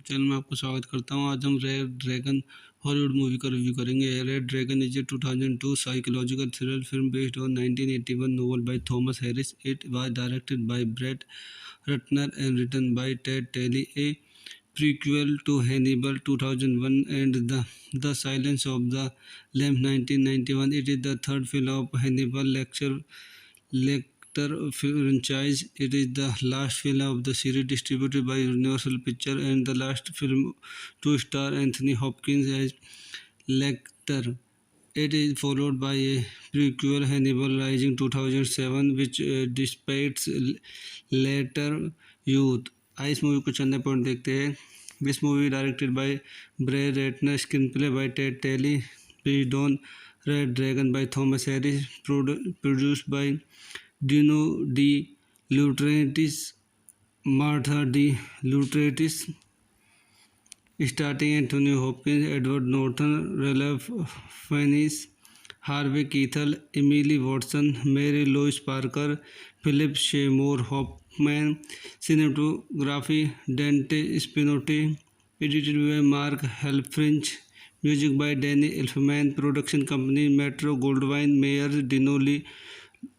Channel में आपको स्वागत करता हूं। आज हम रेड ड्रैगन हॉलीवुड मूवी का रिव्यू करेंगे। Red dragon is a 2002 psychological thriller film based on 1981 novel by Thomas Harris. It was directed by Brett Ratner and written by Ted Daly, a prequel to Hannibal 2001 and The Silence of the Lambs 1991. It is the third film of Hannibal Lecter franchise. It is the last film of the series distributed by Universal Pictures and the last film to star Anthony Hopkins as Lecter. It is followed by a prequel, Hannibal Rising 2007, which depicts later youth. इस movie को चलने point देखते हैं। This movie directed by Brett Ratner, screenplay by Ted Daly, based on Red Dragon by Thomas Harris, produced by Dino De Laurentiis, Martha De Laurentiis, starring Anthony Hopkins, Edward Norton, Ralph Fiennes, Harvey Keitel, Emily Watson, Mary Louise Parker, Philip Seymour Hoffman. Cinematography Dante Spinotti. Edited by Mark Helfrich. Music by Danny Elfman. Production company Metro Goldwyn Mayer Dino De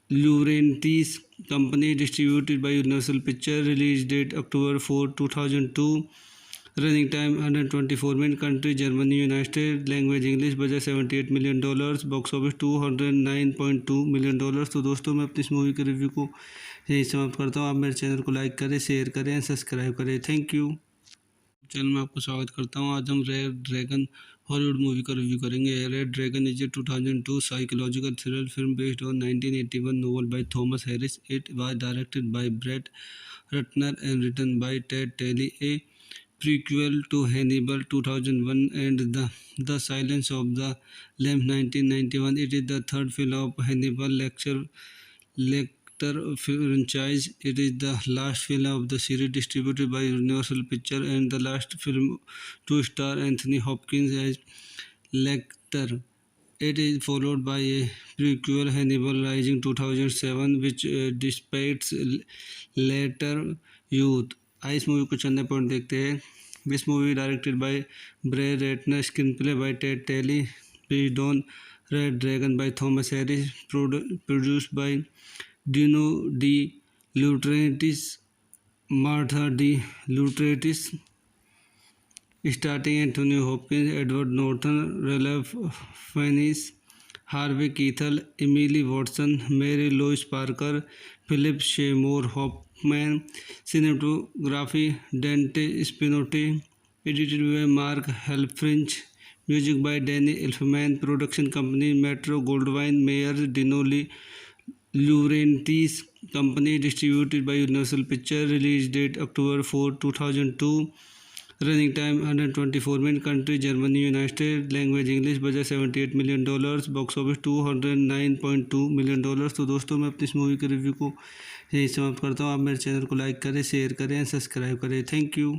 Laurentiis company. Distributed by Universal Pictures. Release date October 4, 2002. Running time 124 minutes. Country Germany, United States. Language English. Budget $78 million. Box office $209.2 million। तो दोस्तों मैं अपनी इस movie के review को यही समाप्त करता हूँ। आप मेरे चैनल को लाइक करें, शेयर करें, सब्सक्राइब करें। Thank you. चैनल में आपको स्वागत करता हूँ। आज हम रेड ड्रैगन हॉलीवुड मूवी का रिव्यू करेंगे। Red dragon is a 2002 psychological thriller film based on 1981 novel by Thomas Harris. It was directed by Brett Ratner and written by Ted Daly, a prequel to Hannibal 2001 and The Silence of the Lambs 1991. It is the third film of Hannibal Lecter franchise. It is the last film of the series distributed by Universal Pictures and the last film to star Anthony Hopkins as Lecter. It is followed by a prequel, Hannibal Rising 2007, which depicts later youth. इस movie को चलने point देखते हैं। This movie directed by Brett Ratner, screenplay by Ted Daly, based on Red Dragon by Thomas Harris, produced by Dino De Laurentiis, Martha De Laurentiis, starting Anthony Hopkins, Edward Norton, Ralph Fiennes, Harvey Keitel, Emily Watson, Mary Louise Parker, Philip Seymour Hoffman, cinematography Dante Spinotti, edited by Mark Helfrich, music by Danny Elfman, production company Metro Goldwyn Mayer Dinoli Laurentiis Company, distributed by Universal Pictures, release date October 4, 2002, running time 124 minutes, country Germany, United States, language English, budget $78 million, box office $209.2 million। तो दोस्तों मैं अपनी इस movie के review को यही समाप्त करता हूँ। आप मेरे चैनल को लाइक करें, शेयर करें, सब्सक्राइब करें। Thank you.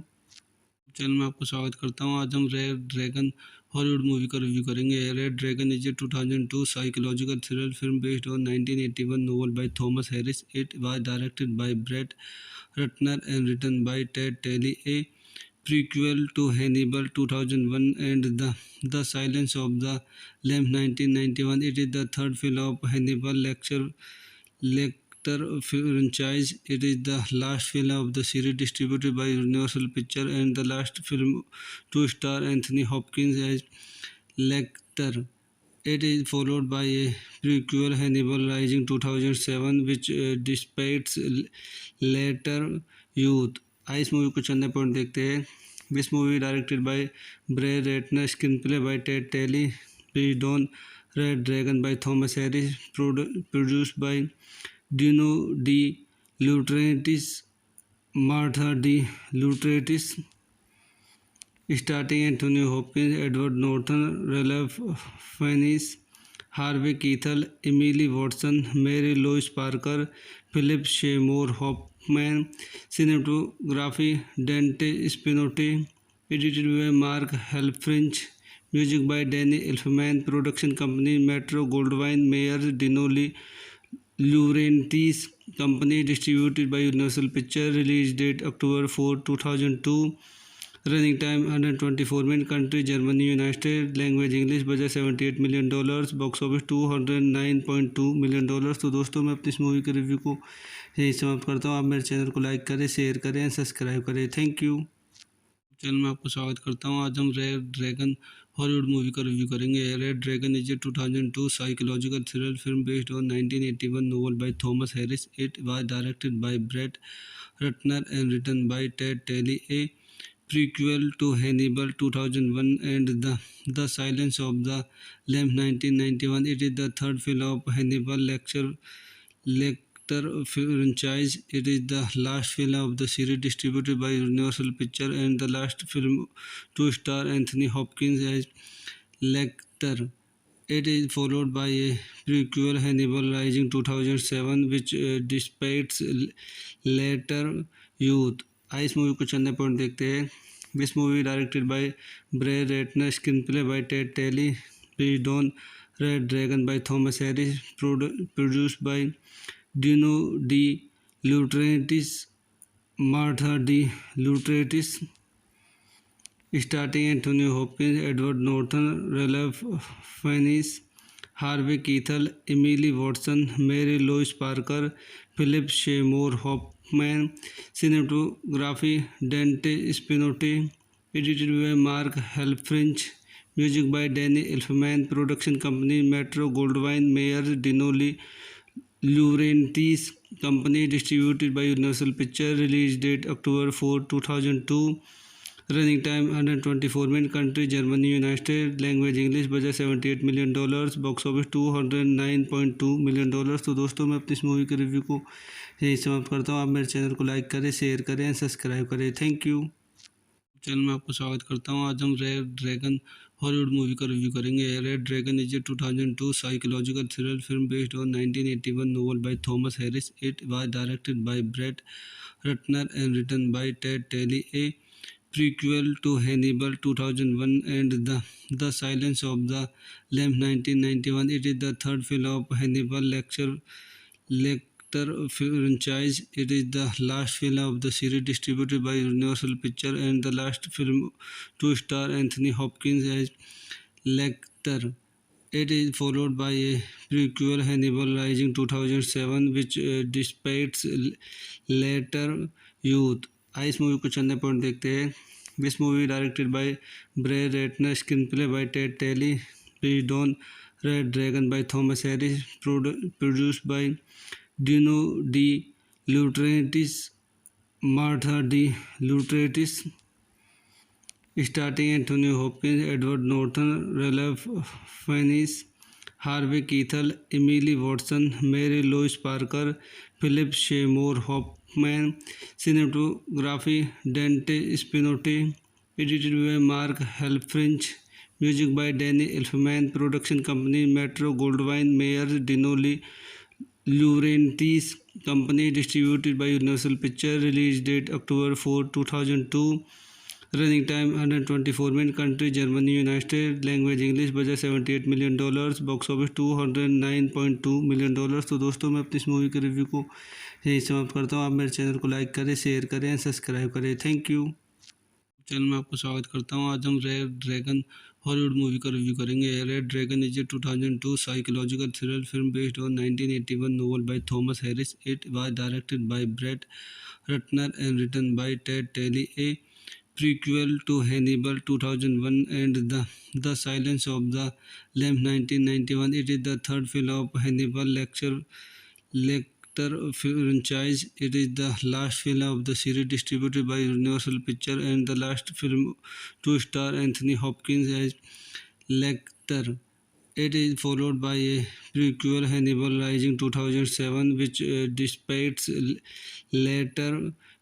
चैनल में आपको स्वागत करता हूँ। आज हम रेड ड्रैगन हॉलीवुड मूवी का रिव्यू करेंगे। Red dragon is a 2002 psychological thriller film based on 1981 novel by Thomas Harris. It was directed by Brett Ratner and written by Ted Tally, a prequel to Hannibal 2001 and The Silence of the Lambs 1991. It is the third film of Hannibal Lecter franchise. It is the last film of the series distributed by Universal Pictures and the last film to star Anthony Hopkins as Lecter. It is followed by a prequel, Hannibal Rising 2007, which depicts later youth. इस movie को चंदे point देखते हैं। This movie directed by Brett Ratner, screenplay by Ted Tally, based on Red Dragon by Thomas Harris, produced by Dino De Laurentiis, Martha De Laurentiis, starting Anthony Hopkins, Edward Norton, Ralph Fiennes, Harvey Keitel, Emily Watson, Mary Louise Parker, Philip Seymour Hoffman, cinematography Dante Spinotti, edited by Mark Helfrich, music by Danny Elfman, production company Metro Goldwyn Mayer Dinoli Laurentiis Company, distributed by Universal Pictures, release date October 4, 2002, running time 124 minutes, country Germany, United States, language English, budget $78 million, box office $209.2 million। तो दोस्तों मैं अपनी इस movie के review को यही समाप्त करता हूँ। आप मेरे चैनल को लाइक करें, शेयर करें, सब्सक्राइब करें। Thank you. चैनल में आपको स्वागत करता हूँ। आज हम रेड ड्रैगन हॉलीवुड मूवी का रिव्यू करेंगे। Red dragon is a 2002 psychological thriller film based on 1981 novel by Thomas Harris. It was directed by Brett Ratner and written by Ted Tally, a prequel to Hannibal 2001 and The Silence of the Lambs 1991. It is the third film of Hannibal Lecter franchise. It is the last film of the series distributed by Universal Pictures and the last film to star Anthony Hopkins as Lecter. It is followed by a prequel, Hannibal Rising 2007, which depicts later youth। इस movie को चंदे point देखते हैं। This movie directed by Brett Ratner, screenplay by Ted Tally, based on Red Dragon by Thomas Harris, produced by Dino De Laurentiis, Martha De Laurentiis, starting Anthony Hopkins, Edward Norton, Ralph Fiennes, Harvey Keitel, Emily Watson, Mary Louise Parker, Philip Seymour Hoffman, cinematography Dante Spinotti, edited by Mark Helfrich, music by Danny Elfman, production company Metro Goldwyn Mayer Dinoli Laurentiis Company, distributed by Universal Pictures, release date October 4, 2002, running time 124 minutes, country Germany, United States, language English, budget $78 million, box office $209.2 million। तो दोस्तों मैं अपनी इस movie के review को यही समाप्त करता हूँ। आप मेरे चैनल को लाइक करें, शेयर करें, सब्सक्राइब करें। Thank you. चैनल में आपको स्वागत करता हूँ। आज हम रेड ड्रैगन हॉलीवुड मूवी का रिव्यू करेंगे। Red dragon is a 2002 psychological thriller film based on 1981 novel by Thomas Harris. It was directed by Brett Ratner and written by Ted Tally, a prequel to Hannibal 2001 and The Silence of the Lambs 1991. It is the third film of Hannibal Lecter franchise. It is the last film of the series distributed by Universal Pictures and the last film to star Anthony Hopkins as Lecter. It is followed by a prequel, Hannibal Rising 2007, which depicts later youth। इस movie को चंदे point देखते हैं। This movie directed by Bray Ratner, screenplay by Ted Talley, based on Red Dragon by Thomas Harris, produced by Dino De Laurentiis, Martha De Laurentiis, starting Anthony Hopkins, Edward Norton, Ralph Fiennes, Harvey Keitel, Emily Watson, Mary Louise Parker, Philip Seymour Hoffman, cinematography Dante Spinotti, edited by Mark Helfrich, music by Danny Elfman, production company Metro Goldwyn Mayer Dino Laurentiis Company, distributed by Universal Pictures, release date October 4, 2002. Running time 124 minutes. Country Germany, United States. Language English. Budget $78 million. Box office $209.2 million. तो दोस्तों मैं अपनी इस movie के review को यही समाप्त करता हूँ. आप मेरे चैनल को लाइक करें, शेयर करें, सब्सक्राइब करें. Thank you. चैनल में आपको स्वागत करता हूँ. आज हम रेड ड्रैगन हॉलीवुड मूवी का रिव्यू करेंगे. Red dragon is a 2002 psychological thriller film based on 1981 novel by Thomas Harris. It was directed by Brett Ratner and written by Ted Tally. A prequel to Hannibal 2001 and The Silence of the Lambs 1991. It is the third film of Hannibal Lecter franchise. It is the last film of the series distributed by Universal Pictures and the last film to star Anthony Hopkins as Lecter. It is followed by a prequel, Hannibal Rising 2007, which depicts later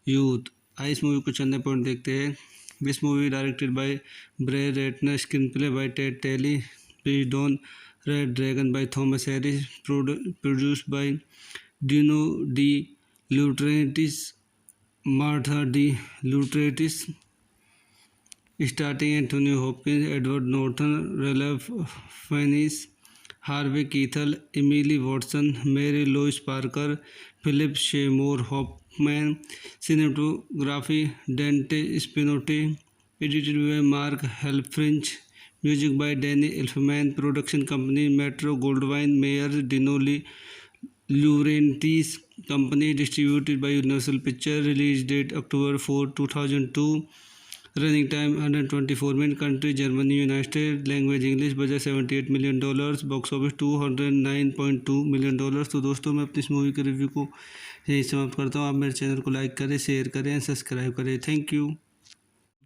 youth. इस movie को चंदे point देखते हैं. This movie directed by Brett Ratner, screenplay by Ted Tally, based on Red Dragon by Thomas Harris, produced by Dino De Laurentiis, Martha De Laurentiis, starting Anthony Hopkins, Edward Norton, Ralph Fiennes, Harvey Keitel, Emily Watson, Mary Louise Parker, Philip Seymour Hoffman, cinematography Dante Spinotti, edited by Mark Helfrich, music by Danny Elfman, production company Metro Goldwyn Mayer Dino Laurentiis Company, distributed by Universal Pictures, release date October 4, 2002. Running time 124 minutes. Country Germany, United States. Language English. Budget $78 million. Box office $209.2 million. तो दोस्तों मैं अपनी इस movie के review को यही समाप्त करता हूँ. आप मेरे चैनल को लाइक करें, शेयर करें, सब्सक्राइब करें. Thank you.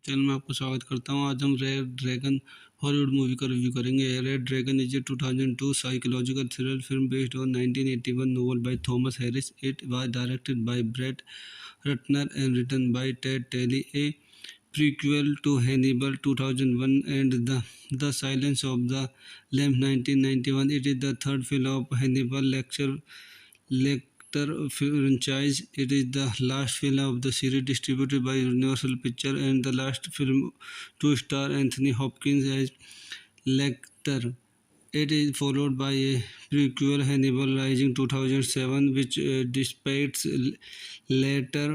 चैनल में आपको स्वागत करता हूँ. आज हम रेड ड्रैगन हॉलीवुड मूवी का रिव्यू करेंगे. Red dragon is a 2002 psychological thriller film based on 1981 novel by Thomas Harris. It was directed by Brett Ratner and written by Ted Tally. A prequel to Hannibal 2001 and The Silence of the Lambs 1991. It is the third film of Hannibal Lecter franchise. It is the last film of the series distributed by Universal Pictures and the last film to star Anthony Hopkins as Lecter. It is followed by a prequel, Hannibal Rising 2007, which depicts later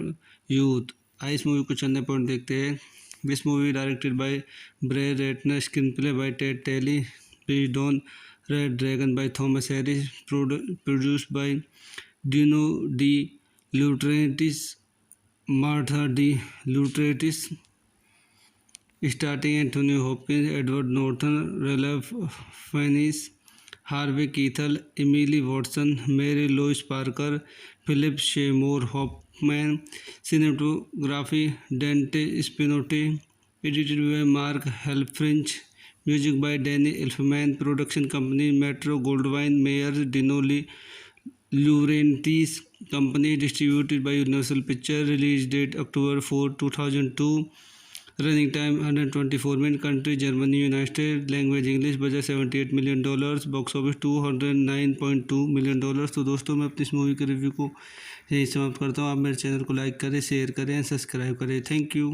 youth. इस movie को चंदे point देखते हैं. This movie directed by Brett Ratner, screenplay by Ted Tally, based on Red Dragon by Thomas Harris, produced by Dino De Laurentiis, Martha De Laurentiis, starting Anthony Hopkins, Edward Norton, Ralph Fiennes, Harvey Keitel, Emily Watson, Mary Louise Parker, Philip Seymour Hoffman, cinematography Dante Spinotti, edited by Mark Helfrich, music by Danny Elfman, production company Metro Goldwyn Mayer Dino Laurentiis Company, distributed by Universal Pictures, release date October 4, 2002. Running time 124 minutes. Country Germany, United States. Language English. Budget $78 million. Box office $209.2 million. तो दोस्तों मैं अपनी इस movie के review को यही समाप्त करता हूँ. आप मेरे चैनल को लाइक करें, शेयर करें, सब्सक्राइब करें. Thank you.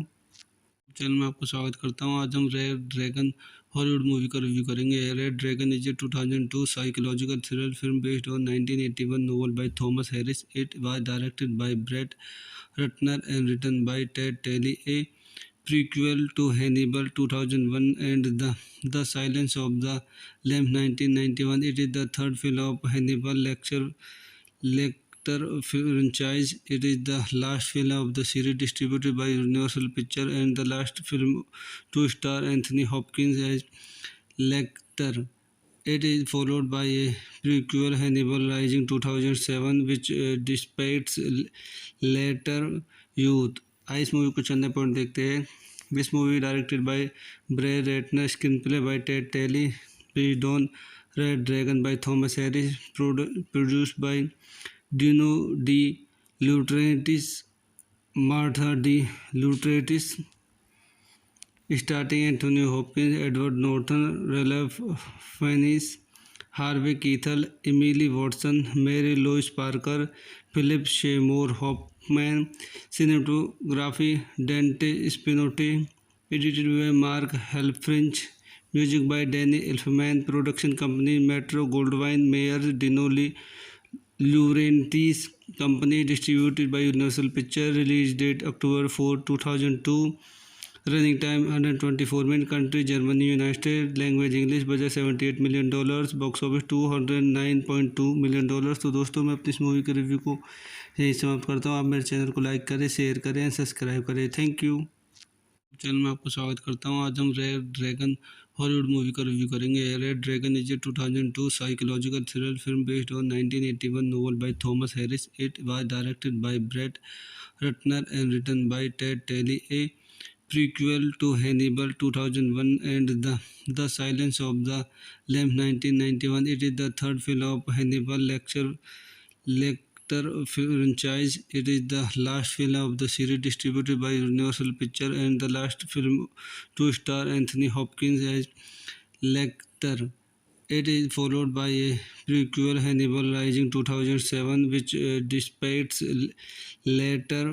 चैनल में आपको स्वागत करता हूँ. आज हम रेड ड्रैगन हॉलीवुड मूवी का रिव्यू करेंगे. Red dragon is a 2002 psychological thriller film based on 1981 novel by Thomas Harris. It was directed by Brett Ratner and written by Ted Tally. A prequel to Hannibal 2001 and The Silence of the Lambs 1991. It is the third film of Hannibal Lecter Lecter franchise. It is the last film of the series distributed by Universal Pictures and the last film to star Anthony Hopkins as Lecter. It is followed by a prequel Hannibal Rising 2007 which depicts later youth. इस movie को चंदा point देखते हैं. This movie directed by Bray Ratner, screenplay by Ted Talley, based on Red Dragon by Thomas Harris, produced by Dino De Laurentiis, Martha De Laurentiis, starring Anthony Hopkins, Edward Norton, Ralph Fiennes, Harvey Keitel, Emily Watson, Mary Louise Parker, Philip Seymour Hoffman. Cinematography Dante Spinotti. Edited by Mark Helfrich. Music by Danny Elfman. Production company Metro Goldwyn Mayer Dino De Laurentiis Company. Distributed by Universal Pictures. Release date October 4, 2002. Running time 124 minutes. Country Germany, United States. Language English. Budget $78 million. Box office $209.2 million. तो दोस्तों मैं अपनी इस movie के review को यही समाप्त करता हूँ. आप मेरे चैनल को लाइक करें, शेयर करें, सब्सक्राइब करें. Thank you. चैनल में आपको स्वागत करता हूँ. आज हम रेड ड्रैगन हॉलीवुड मूवी का रिव्यू करेंगे. Red dragon is a 2002 psychological thriller film based on 1981 novel by Thomas Harris. It was directed by Brett Ratner and written by Ted Talley. A prequel to Hannibal 2001 and The Silence of the Lambs 1991. It is the third film of Hannibal Lecter franchise. It is the last film of the series distributed by Universal Pictures and the last film to star Anthony Hopkins as Lecter. It is followed by a prequel Hannibal Rising 2007 which depicts later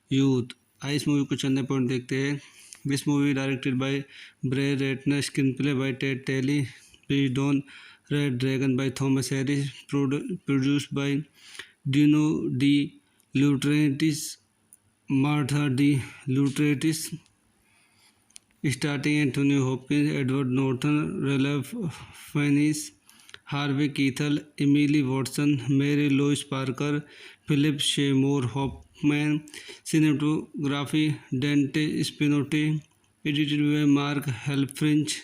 youth. इस movie को चंदा point देखते हैं. This movie directed by Brett Ratner, screenplay by Ted Tally, based on Red Dragon by Thomas Harris, produced by Dino De Laurentiis, Martha De Laurentiis, starting Anthony Hopkins, Edward Norton, Ralph Fiennes, Harvey Keitel, Emily Watson, Mary Louise Parker, Philip Seymour Hoffman. Cinematography Dante Spinotti. Edited by Mark Helfrich.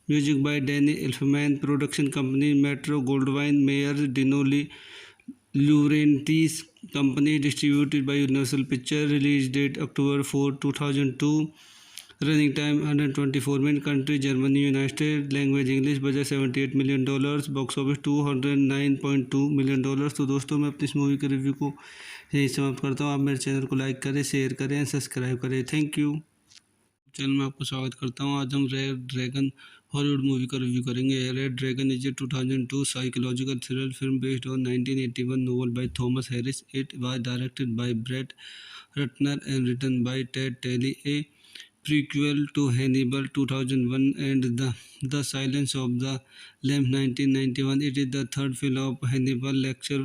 Music by Danny Elfman. Production company Metro Goldwyn Mayer Dino De Laurentiis Company. Distributed by Universal Pictures. Release date October 4, 2002. Running time 124 minutes. Country Germany, United States. Language English. Budget $78 million. Box office $209.2 million. तो दोस्तों मैं अपनी इस movie के review को यही समाप्त करता हूँ. आप मेरे चैनल को लाइक करें, शेयर करें, सब्सक्राइब करें. Thank you. चैनल में आपको स्वागत करता हूँ. आज हम रेड ड्रैगन हॉलीवुड मूवी का रिव्यू करेंगे. Red dragon is a 2002 psychological thriller film based on 1981 novel by Thomas Harris. It was directed by Brett Ratner and written by Ted Talley. A prequel to Hannibal 2001 and The Silence of the Lambs 1991. It is the third film of Hannibal Lecter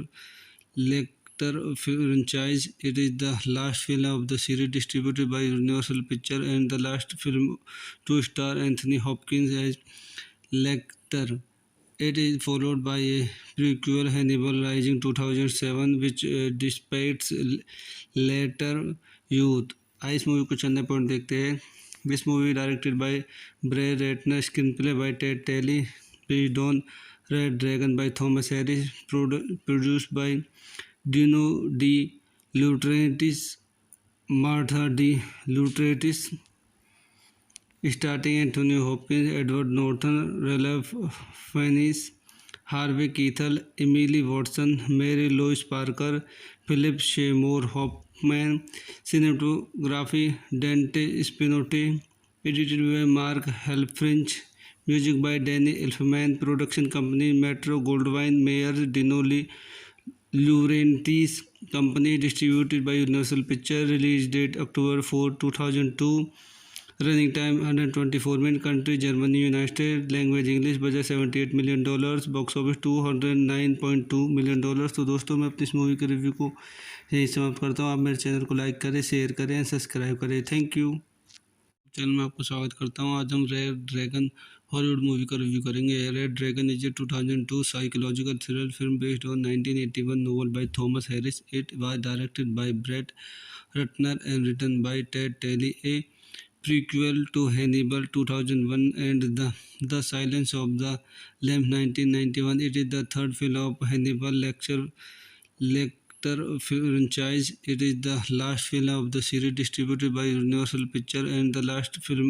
franchise. It is the last film of the series distributed by Universal Pictures and the last film to star Anthony Hopkins as Lecter. It is followed by a prequel Hannibal Rising 2007 which depicts later youth. इस movie को चंदा point देखते हैं. This movie directed by Brett Ratner, screenplay by Ted Tally, based on Red Dragon by Thomas Harris, produced by Dino De Laurentiis, Martha De Laurentiis, starting Anthony Hopkins, Edward Norton, Ralph Fiennes, Harvey Keitel, Emily Watson, Mary Louise Parker, Philip Seymour Hoffman. Cinematography Dante Spinotti. Edited by Mark Helfrich. Music by Danny Elfman. Production company Metro Goldwyn Mayer Dino De Laurentiis Company. Distributed by Universal Pictures. Release date October 4, 2002. Running time 124 minutes. Country Germany, United States. Language English. Budget $78 million. Box office $209.2 million. तो दोस्तों मैं अपनी इस movie के review को यही समाप्त करता हूँ. आप मेरे चैनल को लाइक करें, शेयर करें, सब्सक्राइब करें. Thank you. चैनल में आपको स्वागत करता हूँ। आज हम रेड ड्रैगन हॉलीवुड मूवी का रिव्यू करेंगे। Red dragon is a 2002 psychological thriller film based on 1981 novel by Thomas Harris. It was directed by Brett Ratner and written by Ted Daly, a prequel to Hannibal 2001 and The Silence of the Lambs 1991. It is the third film of Hannibal Lecter franchise. It is the last film of the series distributed by Universal Pictures and the last film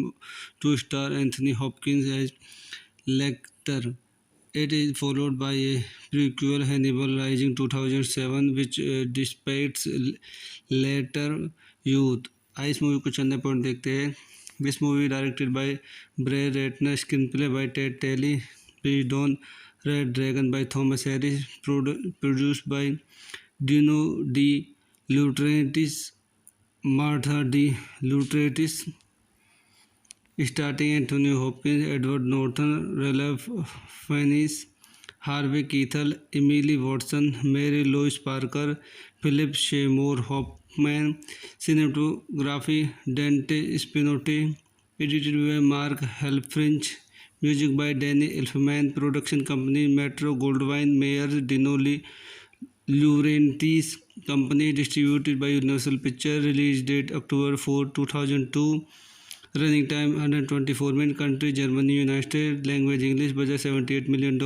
to star Anthony Hopkins as Lecter. It is followed by a prequel, Hannibal Rising 2007, which depicts later youth. इस movie को चंदे point देखते हैं. This movie directed by Brett Ratner, screenplay by Ted Daly, based on Red Dragon by Thomas Harris, produced by Dino De Laurentiis, Martha De Laurentiis, starting Anthony Hopkins, Edward Norton, Ralph Fiennes, Harvey Keitel, Emily Watson, Mary Louise Parker, Philip Seymour Hoffman. Cinematography Dante Spinotti. Edited by Mark Helfrich. Music by Danny Elfman. Production company Metro Goldwyn Mayer Dino De Laurentiis Company. Distributed by Universal Pictures. Release date October 4, 2002. Running time 124 minutes. Country Germany, United States. Language English. Budget $78 million.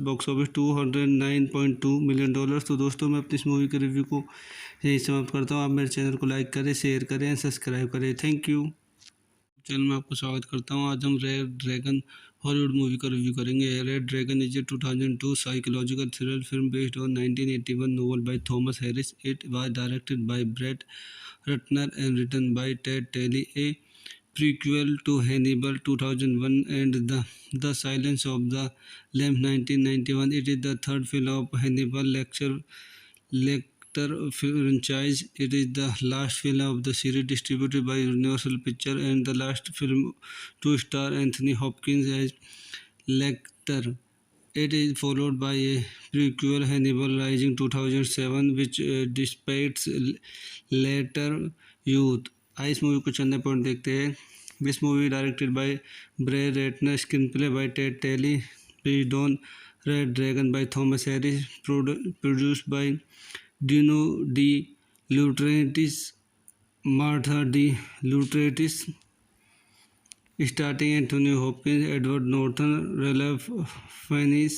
Box office $209.2 million. तो दोस्तों मैं अपनी इस movie के review को यही समाप्त करता हूँ. आप मेरे चैनल को लाइक करें, शेयर करें, सब्सक्राइब करें. Thank you. चैनल में आपको स्वागत करता हूँ. आज हम रेड ड्रैगन हॉलीवुड मूवी का रिव्यू करेंगे. Red dragon is a 2002 psychological thriller film based on 1981 novel by Thomas Harris. It was directed by Brett Ratner and written by Ted Daly, a prequel to Hannibal 2001 and The Silence of the Lambs 1991. It is the third film of Hannibal Lecter franchise. It is the last film of the series distributed by Universal Pictures and the last film to star Anthony Hopkins as Lecter. It is followed by a prequel, Hannibal Rising 2007, which depicts later youth. इस movie को चंदे point देखते हैं. This movie directed by Brett Ratner, screenplay by Ted Tally, based on Red Dragon by Thomas Harris, produced by Dino De Laurentiis, Martha De Laurentiis, starting Anthony Hopkins, Edward Norton, Ralph Fiennes,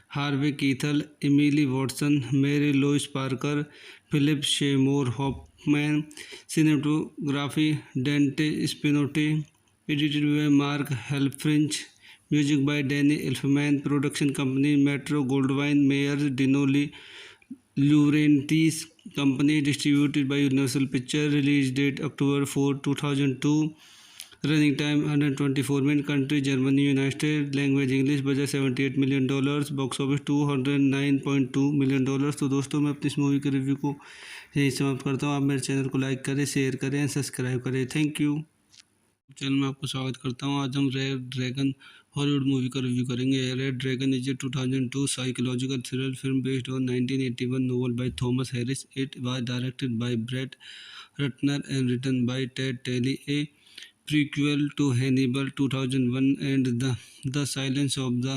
Harvey Keitel, Emily Watson, Mary Louise Parker, Philip Seymour Hoffman. Cinematography Dante Spinotti. Edited by Mark Helfrich. Music by Danny Elfman. Production company Metro Goldwyn Mayer Dino De Laurentiis Company. Distributed by Universal Pictures. Release date October 4, 2002. Running time 124 minutes. Country Germany, United States. Language English. Budget $78 million. Box office $209.2 million. तो दोस्तों मैं अपनी इस movie के review को यही समाप्त करता हूँ. आप मेरे चैनल को लाइक करें, शेयर करें, सब्सक्राइब करें. Thank you. चैनल में आपको स्वागत करता हूँ. आज हम रेड ड्रैगन हॉलीवुड मूवी का रिव्यू करेंगे. Red dragon is a 2002 psychological thriller film based on 1981 novel by Thomas Harris. It was directed by Brett Ratner and written by Ted Daly, a prequel to Hannibal 2001 and The Silence of the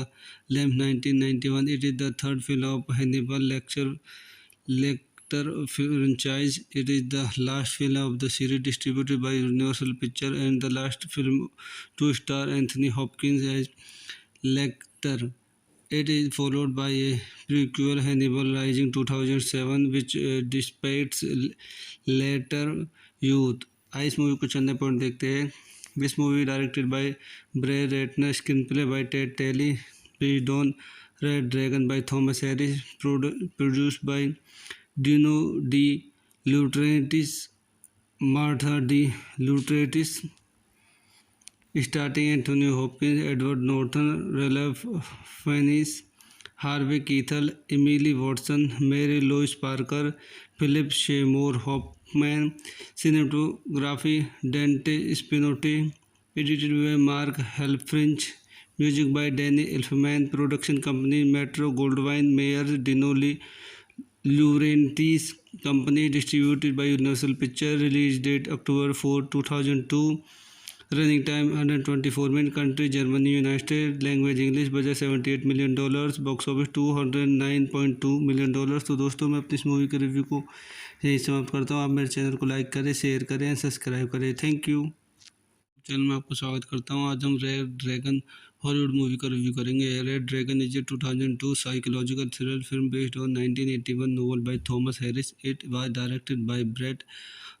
Lambs 1991. It is the third film of Hannibal Lecter franchise. It is the last film of the series distributed by Universal Pictures and the last film to star Anthony Hopkins as Lecter. It is followed by a prequel, Hannibal Rising 2007, which depicts later youth. इस movie को चंदे point देखते हैं. This movie directed by Brett Ratner, screenplay by Ted Tally, based on Red Dragon by Thomas Harris, produced by Dino De Laurentiis, Martha De Laurentiis, starting Anthony Hopkins, Edward Norton, Ralph Fiennes, Harvey Keitel, Emily Watson, Mary Louise Parker, Philip Seymour Hoffman. Cinematography Dante Spinotti. Edited by Mark Helfrich. Music by Danny Elfman. Production company Metro Goldwyn Mayer Dino De Laurentiis Company. Distributed by Universal Pictures. Release date October 4, 2002. Running time 124 minutes. Country Germany, United States. Language English. Budget $78 million. Box office $209.2 million। तो दोस्तों मैं अपनी इस movie के review को यही समाप्त करता हूँ। आप मेरे चैनल को लाइक करें, शेयर करें, सब्सक्राइब करें। Thank you. चैनल में आपको स्वागत करता हूँ। आज हम रेड ड्रैगन हॉलीवुड मूवी का रिव्यू करेंगे। Red dragon is a 2002 psychological thriller film based on 1981 novel by Thomas Harris. It was directed by Brett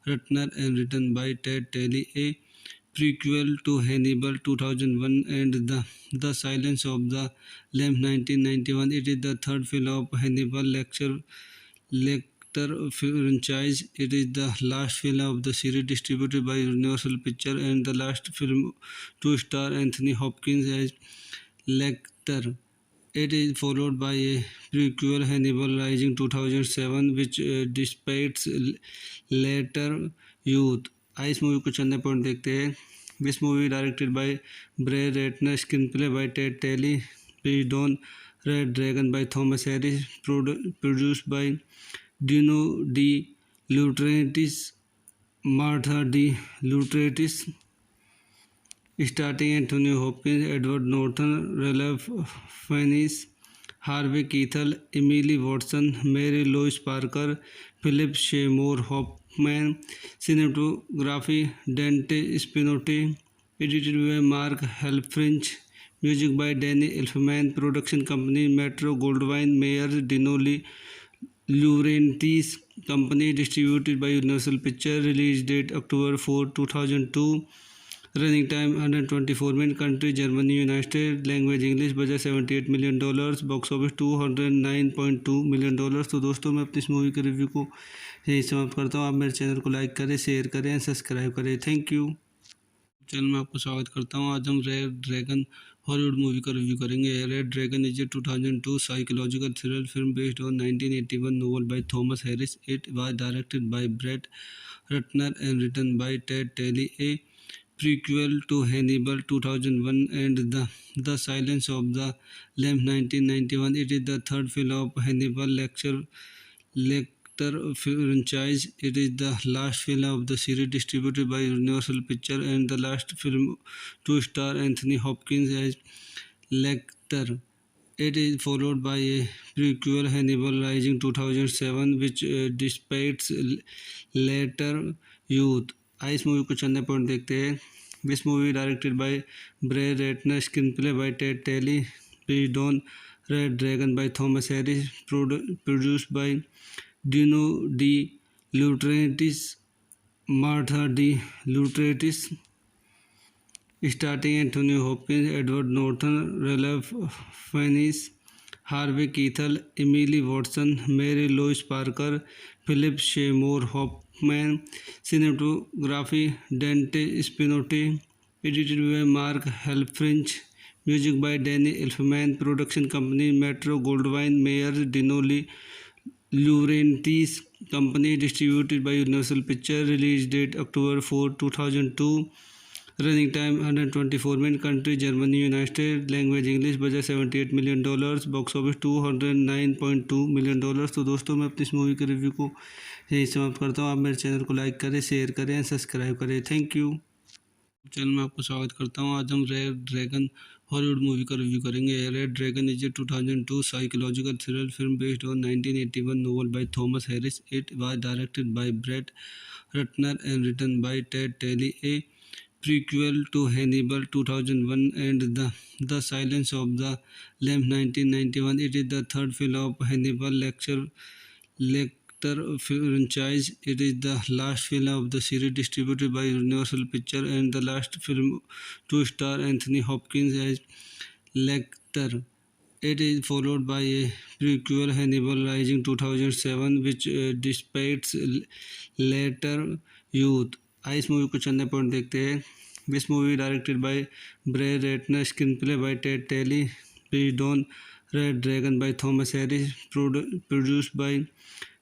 Ratner and written by Ted Tally. A prequel to Hannibal 2001 and The Silence of the Lambs 1991. It is the third film of Hannibal Lecter franchise. It is the last film of the series distributed by Universal Pictures and the last film to star Anthony Hopkins as Lecter. It is followed by a prequel, Hannibal Rising 2007, which depicts later youth. इस movie को चंदे point देखते हैं। This movie directed by Brett Ratner, screenplay by Ted Tally, based on Red Dragon by Thomas Harris, produced by Dino De Laurentiis, Martha De Laurentiis, starting Anthony Hopkins, Edward Norton, Ralph Fiennes, Harvey Keitel, Emily Watson, Mary Louise Parker, Philip Seymour Hoffman. Cinematography Dante Spinotti, edited by Mark Helfrich, music by Danny Elfman, production company Metro Goldwyn Mayer Dino De Laurentiis company, distributed by Universal picture. Release date October 4, 2002। Running time 124 minute. Country Germany, United state. Language English. Budget $78 million। Box office $209.2 million। तो दोस्तों मैं अपनी इस movie के review को यही समाप्त करता हूँ। आप मेरे चैनल को लाइक करें, शेयर करें, सब्सक्राइब करें। Thank you. चैनल में आपको स्वागत करता हूँ। आज हम रेड ड्रैगन हॉलीवुड मूवी का रिव्यू करेंगे। Red dragon is a 2002 psychological thriller film based on 1981 novel by Thomas Harris. It was directed by Brett Ratner and written by Ted Tally. A prequel to Hannibal 2001 and The Silence of the Lambs 1991. It is the third film of Hannibal Lecter franchise. It is the last film of the series distributed by Universal Pictures and the last film to star Anthony Hopkins as Lecter. It is followed by a prequel, Hannibal Rising 2007, which depicts later youth। इस movie को चंदे point देखते हैं। This movie directed by Brett Ratner, screenplay by Ted Tally, based on Red Dragon by Thomas Harris, produced by Dino De Laurentiis, Martha De Laurentiis, starting Anthony Hopkins, Edward Norton, Ralph Fiennes, Harvey Keitel, Emily Watson, Mary Louise Parker, Philip Seymour Hoffman. Cinematography Dante Spinotti, edited by Mark Helfrich, music by Danny Elfman, production company Metro Goldwyn Mayer Dino De Laurentiis company, distributed by Universal picture. Release date October 4, 2002। Running time 124 minute. Country Germany, United state. Language English. Budget $78 million। Box office $209.2 million। तो दोस्तों मैं अपनी इस movie के review को यही समाप्त करता हूँ। आप मेरे चैनल को लाइक करें, शेयर करें, सब्सक्राइब करें। Thank you. चैनल में आपको स्वागत करता हूँ। आज हम रेड ड्रैगन हॉलीवुड मूवी का रिव्यू करेंगे। Red dragon is a 2002 psychological thriller film based on 1981 novel by Thomas Harris. It was directed by Brett Ratner and written by Ted Tally. A prequel to Hannibal 2001 and The Silence of the Lambs 1991. It is the third film of Hannibal Lecter franchise. It is the last film of the series distributed by Universal Pictures and the last film to star Anthony Hopkins as Lecter. It is followed by a prequel, Hannibal Rising 2007, which depicts later youth। इस movie को चंदे point देखते हैं। This movie directed by Brett Ratner, screenplay by Ted Tally, based on Red Dragon by Thomas Harris, produced by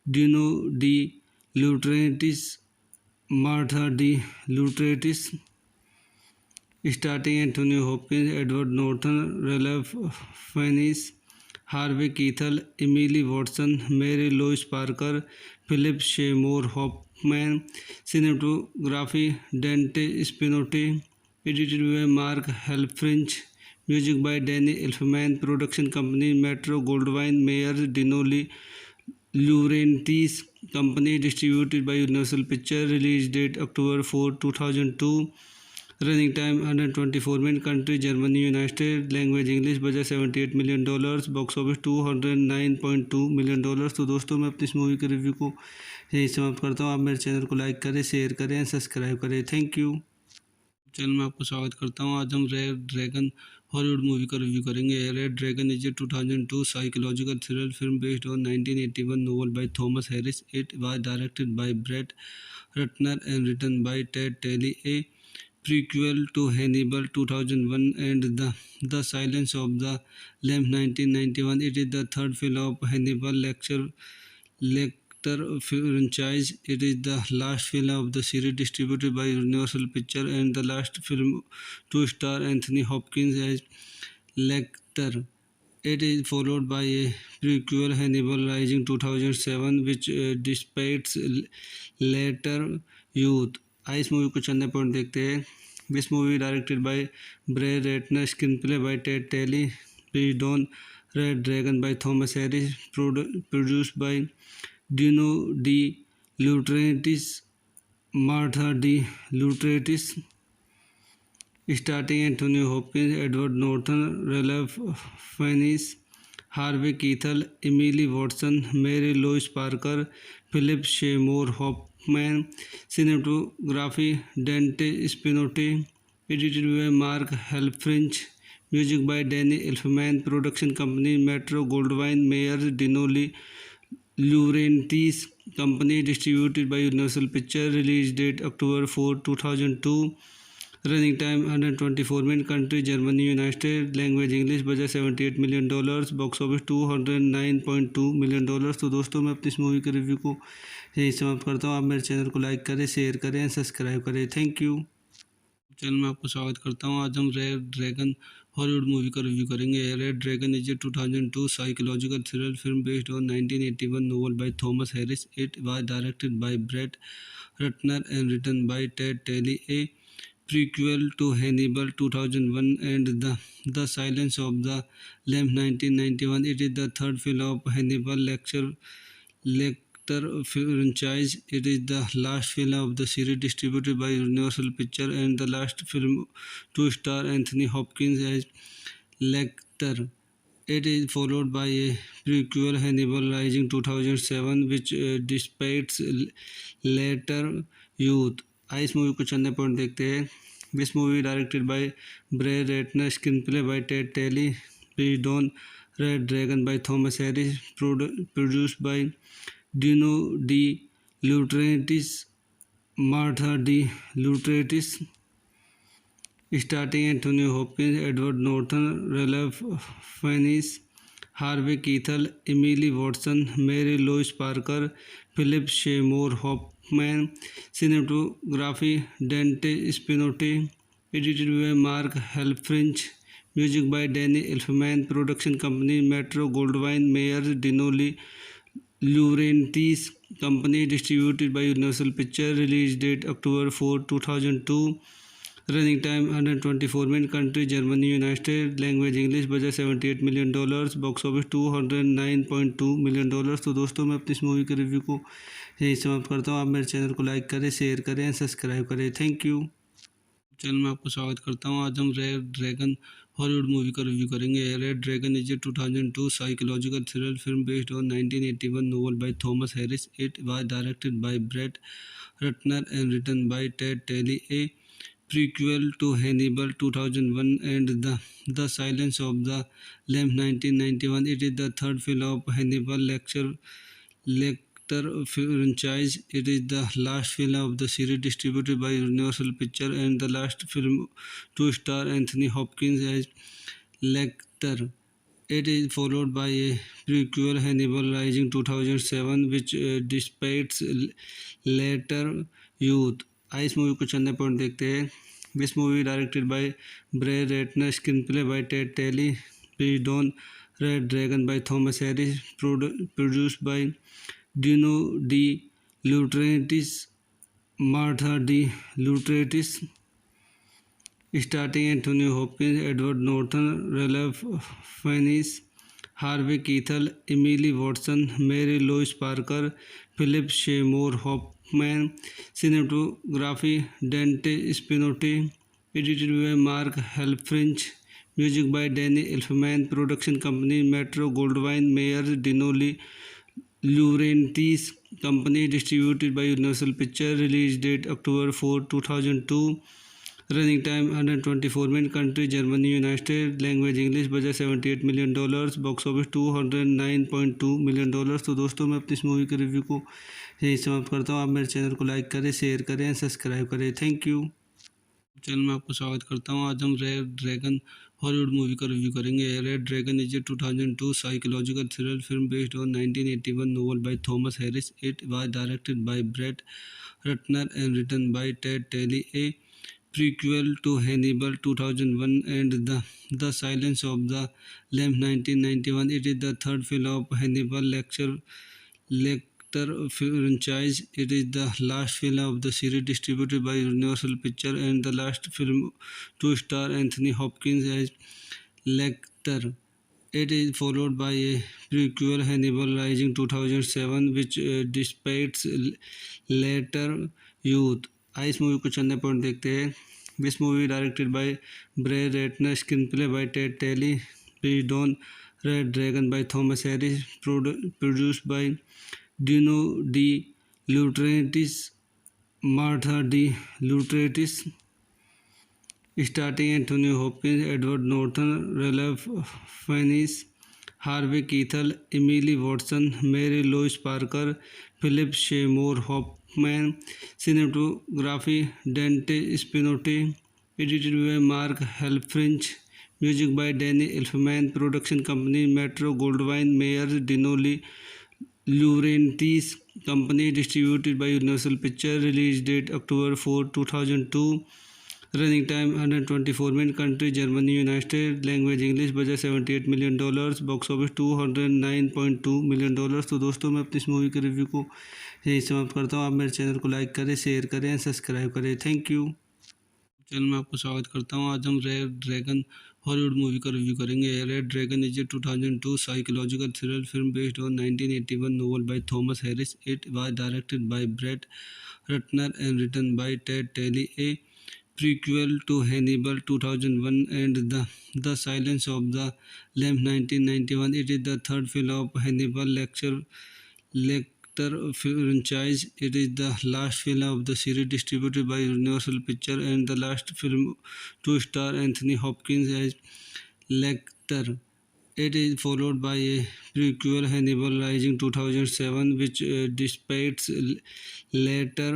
Dino De Laurentiis, Martha De Laurentiis, starting Anthony Hopkins, Edward Norton, Ralph Fiennes, Harvey Keitel, Emily Watson, Mary Louise Parker, Philip Seymour Hoffman. Cinematography Dante Spinotti, edited by Mark Helfrich, music by Danny Elfman, production company Metro Goldwyn Mayer Dinoli Laurentiis Company, distributed by Universal Pictures, release date October 4, 2002, running time 124 minutes, country Germany, United States, language English, budget $78 million, box office $209.2 million। तो दोस्तों मैं अपनी इस movie के review को यही समाप्त करता हूँ। आप मेरे चैनल को लाइक करें, शेयर करें, सब्सक्राइब करें। Thank you. चैनल में आपको स्वागत करता हूँ। आज हम रेड ड्रैगन हॉलीवुड मूवी का रिव्यू करेंगे। Red dragon is a 2002 psychological thriller film based on 1981 novel by Thomas Harris. It was directed by Brett Ratner and written by Ted Talley, a prequel to Hannibal 2001 and The Silence of the Lambs 1991. It is the third film of Hannibal Lecter franchise. It is the last film of the series distributed by Universal Pictures and the last film to star Anthony Hopkins as Lecter. It is followed by a prequel, Hannibal Rising 2007, which depicts later youth. इस movie को चलने point देखते हैं। This movie directed by Brett Ratner, screenplay by Ted Tally, based on Red Dragon by Thomas Harris, produced by Dino De Laurentiis, Martha De Laurentiis, starting Anthony Hopkins, Edward Norton, Ralph Fiennes, Harvey Keitel, Emily Watson, Mary Louise Parker, Philip Seymour Hoffman, cinematography Dante Spinotti, edited by Mark Helfrich, music by Danny Elfman, production company Metro Goldwyn Mayer Dinoli Laurentiis Company, distributed by Universal Pictures, release date October 4, 2002, running time 124 minutes, country Germany, United States, language English, budget $78 million, box office $209.2 million। तो दोस्तों मैं अपनी इस movie के review को यही समाप्त करता हूँ। आप मेरे चैनल को लाइक करें, शेयर करें, सब्सक्राइब करें। Thank you. चैनल में आपको स्वागत करता हूँ। आज हम रेड ड्रैगन हॉलीवुड मूवी का रिव्यू करेंगे। Red dragon is a 2002 psychological thriller film based on 1981 novel by Thomas Harris. It was directed by Brett Ratner and written by Ted Talley, a prequel to Hannibal 2001 and The Silence of the Lambs 1991. It is the third film of Hannibal Lecter franchise. It is the last film of the series distributed by Universal Pictures and the last film to star Anthony Hopkins as Lecter. It is followed by a prequel, Hannibal Rising 2007, which depicts later youth। इस movie को चलने point देखते हैं। This movie directed by Brett Ratner, screenplay by Ted Tally, based on Red Dragon by Thomas Harris, produced by Dino De Laurentiis, Martha De Laurentiis, starting Anthony Hopkins, Edward Norton, Ralph Fiennes, Harvey Keitel, Emily Watson, Mary Louise Parker, Philip Seymour Hoffman, cinematography Dante Spinotti, edited by Mark Helfrich, music by Danny Elfman, production company Metro Goldwyn Mayer Dinoli Laurentiis Company, distributed by Universal Pictures, release date October 4, 2002, running time 124 minutes, country Germany, United States, language English, budget $78 million, box office $209.2 million। तो दोस्तों मैं अपनी इस movie के review को यही समाप्त करता हूँ। आप मेरे चैनल को लाइक करें, शेयर करें, सब्सक्राइब करें। Thank you. चैनल में आपको स्वागत करता हूँ। आज हम रेड ड्रैगन हॉलीवुड मूवी का रिव्यू करेंगे। Red dragon is a 2002 psychological thriller film based on 1981 novel by Thomas Harris. It was directed by Brett Ratner and written by Ted Talley, a prequel to Hannibal 2001 and The Silence of the Lambs 1991. It is the third film of Hannibal Lecter franchise. It is the last film of the series distributed by Universal Pictures and the last film to star Anthony Hopkins as Lecter. It is followed by a prequel, Hannibal Rising 2007, which depicts later youth। इस movie को चलने point देखते हैं। This movie directed by Brett Ratner, screenplay by Ted Tally, based on Red Dragon by Thomas Harris, produced by Dino De Laurentiis, Martha De Laurentiis, starting Anthony Hopkins, Edward Norton, Ralph Fiennes, Harvey Keitel, Emily Watson, Mary Louise Parker, Philip Seymour Hoffman, cinematography Dante Spinotti, edited by Mark Helfrich, music by Danny Elfman, production company Metro Goldwyn Mayer Dinoli Laurentiis Company, distributed by Universal Pictures, release date October 4, 2002, running time 124 minutes, country Germany, United States, language English, budget $78 million, box office $209.2 million। तो दोस्तों मैं अपनी इस movie के review को यही समाप्त करता हूँ। आप मेरे चैनल को लाइक करें, शेयर करें, सब्सक्राइब करें। Thank you. चैनल में आपको स्वागत करता हूँ। आज हम रेड ड्रैगन हॉलीवुड मूवी का रिव्यू करेंगे। Red dragon is a 2002 psychological thriller film based on 1981 novel by Thomas Harris. It was directed by Brett Ratner and written by Ted Tally, a prequel to Hannibal 2001 and The Silence of the Lambs 1991. It is the third film of Hannibal Lecter franchise. It is the last film of the series distributed by Universal Pictures and the last film to star Anthony Hopkins as Lecter. It is followed by a prequel, Hannibal Rising 2007, which depicts later youth. इस movie को चंदे point देखते हैं। This movie directed by Brett Ratner, screenplay by Ted Tally, based on Red Dragon by Thomas Harris, produced by Dino De Laurentiis, Martha De Laurentiis, starting Anthony Hopkins, Edward Norton, Ralph Fiennes, Harvey Keitel, Emily Watson, Mary Louise Parker, Philip Seymour Hoffman, cinematography Dante Spinotti, edited by Mark Helfrich, music by Danny Elfman, production company Metro Goldwyn Mayer Dinoli Laurentiis Company, distributed by Universal Pictures, release date October 4, 2002, running time 124 minutes, country Germany, United States, language English, budget $78 million, box office $209.2 million। तो दोस्तों मैं अपनी इस movie के review को यही समाप्त करता हूँ। आप मेरे चैनल को लाइक करें, शेयर करें, सब्सक्राइब करें। Thank you. चैनल में आपको स्वागत करता हूँ। आज हम रेड ड्रैगन हॉलीवुड मूवी का रिव्यू करेंगे। Red dragon is a 2002 psychological thriller film based on 1981 novel by Thomas Harris. It was directed by Brett Ratner and written by Ted Tally, a prequel to Hannibal 2001 and The Silence of the Lambs 1991. It is the third film of Hannibal Lecter franchise. It is the last film of the series distributed by Universal Pictures and the last film to star Anthony Hopkins as Lecter. It is followed by a prequel, Hannibal Rising 2007, which depicts later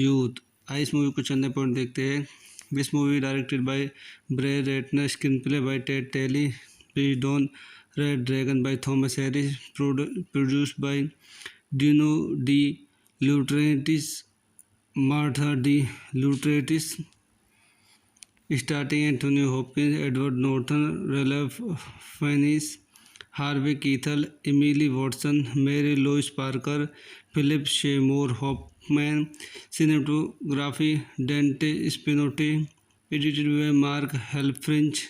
youth। इस movie को चंदे point देखते हैं। This movie directed by Brett Ratner, screenplay by Ted Tally, based on Red Dragon by Thomas Harris, produced by Dino De Laurentiis, Martha De Laurentiis, starting Anthony Hopkins, Edward Norton, Ralph Fiennes, Harvey Keitel, Emily Watson, Mary Louise Parker, Philip Seymour Hoffman, cinematography Dante Spinotti, edited by Mark Helfrich,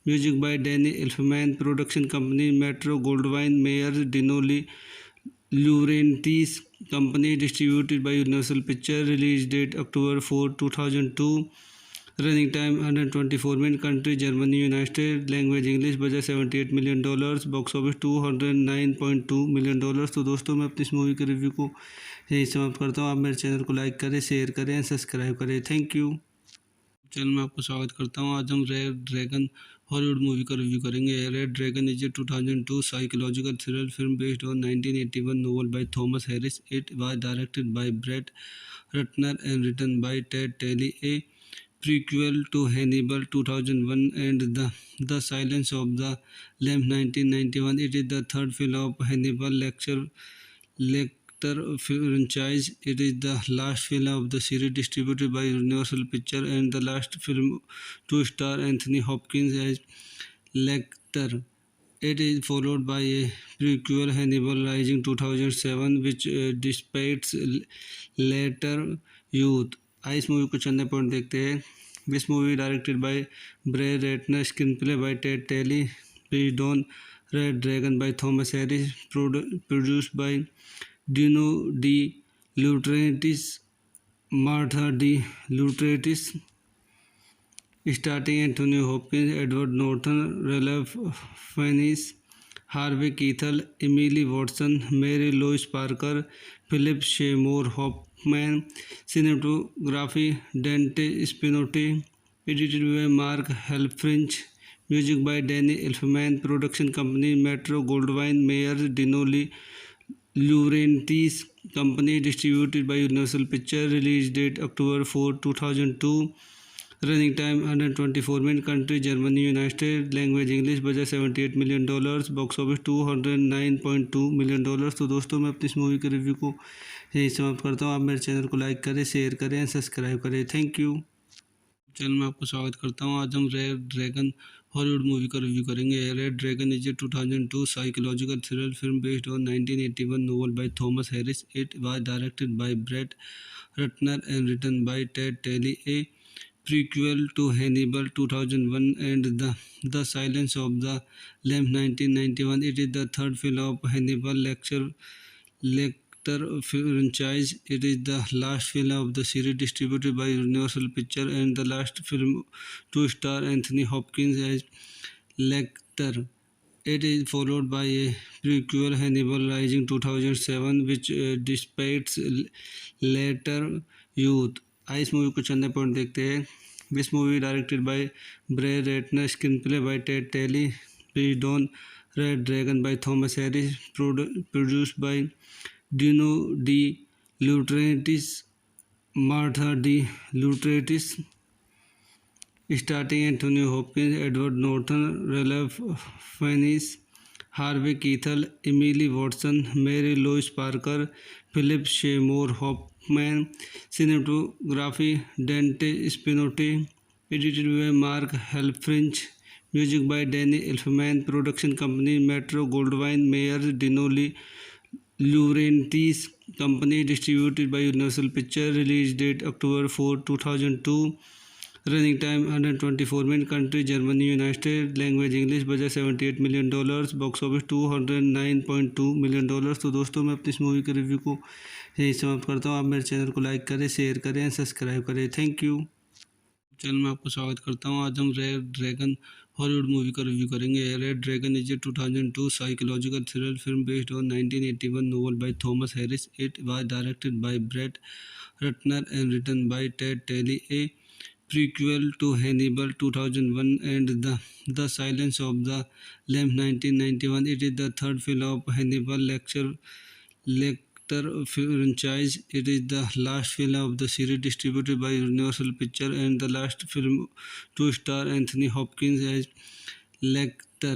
music by Danny Elfman, production company Metro Goldwyn Mayer Dinoli Laurentiis Company, distributed by Universal Pictures, release date October 4, 2002, running time 124 minutes, country Germany, United States, language English, budget $78 million, box office $209.2 million। तो दोस्तों मैं अपनी इस movie के review को यही समाप्त करता हूँ। आप मेरे चैनल को लाइक करें, शेयर करें, सब्सक्राइब करें। Thank you. चैनल में आपको स्वागत करता हूँ। आज हम रेड ड्रैगन हॉलीवुड मूवी का रिव्यू करेंगे। Red dragon is a 2002 psychological thriller film based on 1981 novel by Thomas Harris. It was directed by Brett Ratner and written by Ted Tally, a prequel to Hannibal 2001 and The Silence of the Lambs 1991. It is the third film of Hannibal Lecter franchise. It is the last film of the series distributed by Universal Pictures and the last film to star Anthony Hopkins as Lecter. It is followed by a prequel, Hannibal Rising 2007, which depicts later youth। इस movie को चंदे point देखते हैं। This movie directed by Bray Ratner, screenplay by Ted Talley, based on Red Dragon by Thomas Harris, produced by Dino De Laurentiis, Martha De Laurentiis, starting Anthony Hopkins, Edward Norton, Ralph Fiennes, Harvey Keitel, Emily Watson, Mary Louise Parker, Philip Seymour Hoffman, cinematography Dante Spinotti, edited by Mark Helfrich, music by Danny Elfman, production company Metro Goldwyn Mayer, Dino Laurentiis Company, distributed by Universal Pictures, release date October 4, 2002. Running time 124 minutes. Country Germany, United States. Language English. Budget $78 million. Box office $209.2 million. तो दोस्तों मैं अपनी इस movie के review को यही समाप्त करता हूँ. आप मेरे चैनल को लाइक करें, शेयर करें, सब्सक्राइब करें. Thank you. चैनल में आपको स्वागत करता हूँ. आज हम रेड ड्रैगन हॉलीवुड मूवी का रिव्यू करेंगे. Red dragon is a 2002 psychological thriller film based on 1981 novel by Thomas Harris. It was directed by Brett Ratner and written by Ted Talley. A prequel to Hannibal 2001 and The Silence of the Lambs 1991. It is the third film of Hannibal Lecter franchise. It is the last film of the series distributed by Universal Pictures and the last film to star Anthony Hopkins as Lecter. It is followed by a prequel, Hannibal Rising 2007, which depicts later youth. इस movie को चंदे point देखते हैं. This movie directed by Brett Ratner, screenplay by Ted Tally, based on Red Dragon by Thomas Harris, produced by Dino De Laurentiis, Martha De Laurentiis, starting Anthony Hopkins, Edward Norton, Ralph Fiennes, Harvey Keitel, Emily Watson, Mary Louise Parker, Philip Seymour Hoffman, cinematography Dante Spinotti, edited by Mark Helfrich, music by Danny Elfman, production company Metro Goldwyn Mayer, Dino Laurentiis Company, distributed by Universal Pictures, release date October 4, 2002. Running time 124 minutes. Country Germany, United States. Language English. Budget $78 million. Box office $209.2 million. तो दोस्तों मैं अपनी इस movie के review को यही समाप्त करता हूँ. आप मेरे चैनल को लाइक करें, शेयर करें, सब्सक्राइब करें. Thank you. चैनल में आपको स्वागत करता हूँ. आज हम रेड ड्रैगन हॉलीवुड मूवी का रिव्यू करेंगे. Red dragon is a 2002 psychological thriller film based on 1981 novel by Thomas Harris. It was directed by Brett Ratner and written by Ted Talley. A prequel to Hannibal 2001 and The Silence of the Lambs 1991. It is the third film of Hannibal Lecter franchise. It is the last film of the series distributed by Universal Pictures and the last film to star Anthony Hopkins as Lecter.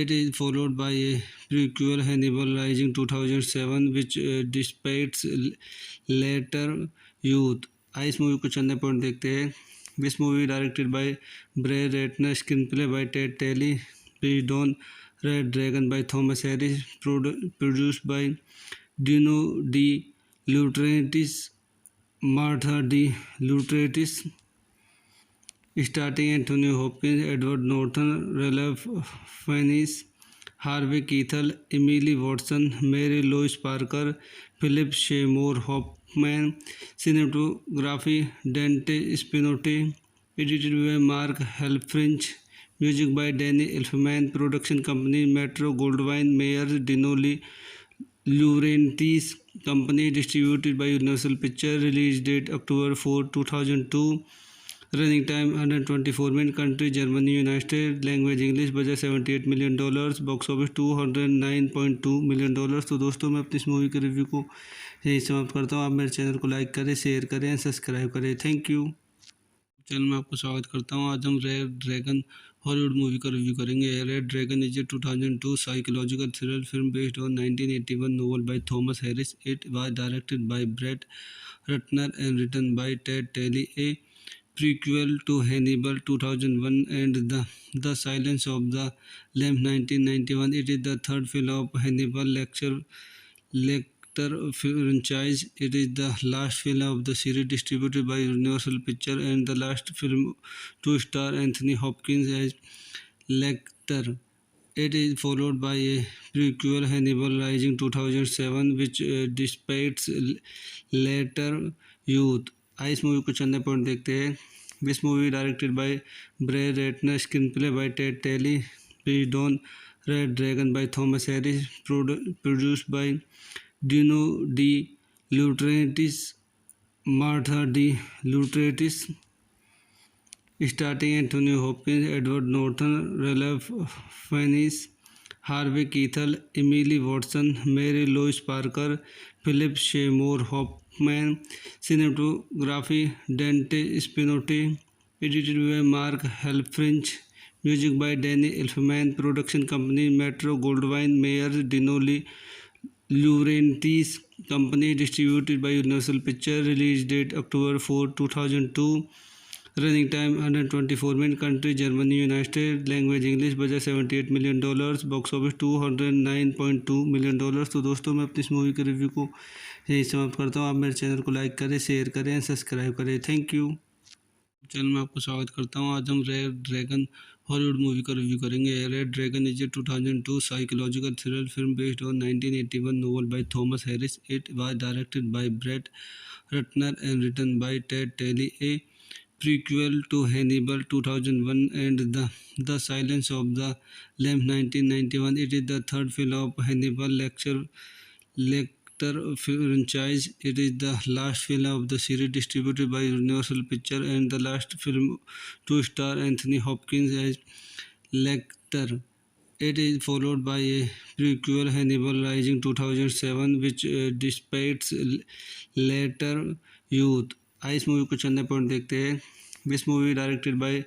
It is followed by a prequel, Hannibal Rising 2007, which depicts later youth. इस movie को चंदे point देखते हैं. This movie directed by Brett Ratner, screenplay by Ted Tally, based on Red Dragon by Thomas Harris, produced by Dino De Laurentiis, Martha De Laurentiis, starting Anthony Hopkins, Edward Norton, Ralph Fiennes, Harvey Keitel, Emily Watson, Mary Louise Parker, Philip Seymour Hoffman, cinematography Dante Spinotti, edited by Mark Helfrich, music by Danny Elfman, production company Metro Goldwyn Mayer, Dino Laurentiis Company, distributed by Universal Pictures, release date October 4, 2002. Running time 124 minutes. Country Germany, United States. Language English. Budget $78 million. Box office $209.2 million. तो दोस्तों मैं अपनी इस movie के review को यही समाप्त करता हूँ. आप मेरे चैनल को लाइक करें, शेयर करें, सब्सक्राइब करें. Thank you. चैनल में आपको स्वागत करता हूँ. आज हम रेड ड्रैगन हॉलीवुड मूवी का रिव्यू करेंगे. Red dragon is a 2002 psychological thriller film based on 1981 novel by Thomas Harris. It was directed by Brett Ratner and written by Ted Talley. A prequel to Hannibal 2001 and The Silence of the Lambs 1991. It is the third film of Hannibal Lecter Lecter franchise. It is the last film of the series distributed by Universal Pictures and the last film to star Anthony Hopkins as Lecter. It is followed by a prequel Hannibal Rising 2007 which depicts later youth. इस movie को चंदे point देखते हैं. This movie directed by Bray Ratner, screenplay by Ted Talley, based on Red Dragon by Thomas Harris, produced by Dino De Laurentiis, Martha De Laurentiis, starring Anthony Hopkins, Edward Norton, Ralph Fiennes, Harvey Keitel, Emily Watson, Mary Louise Parker, Philip Seymour Hoffman. Cinematography Dante Spinotti. Edited by Mark Helfrich. Music by Danny Elfman. Production company Metro Goldwyn Mayer Dino De Laurentiis Company. Distributed by Universal Pictures. Release date October 4, 2002. Running time 124 minutes. Country Germany, United States. Language English. Budget $78 million. Box office $209.2 million. तो दोस्तों मैं अपनी इस movie के review को यही समाप्त करता हूँ. आप मेरे चैनल को लाइक करें, शेयर करें, सब्सक्राइब करें. Thank you. चैनल में आपको स्वागत करता हूँ. आज हम रेड ड्रैगन हॉलीवुड मूवी का रिव्यू करेंगे. Red dragon is a 2002 psychological thriller film based on 1981 novel by Thomas Harris. It was directed by Brett Ratner and written by Ted Talley. A prequel to Hannibal 2001 and The Silence of the Lambs 1991. It is the third film of Hannibal Lecter franchise. It is the last film of the series distributed by Universal Pictures and the last film to star Anthony Hopkins as Lecter. It is followed by a prequel Hannibal Rising 2007 which depicts later youth. इस movie को चंदे point देखते हैं. This movie directed by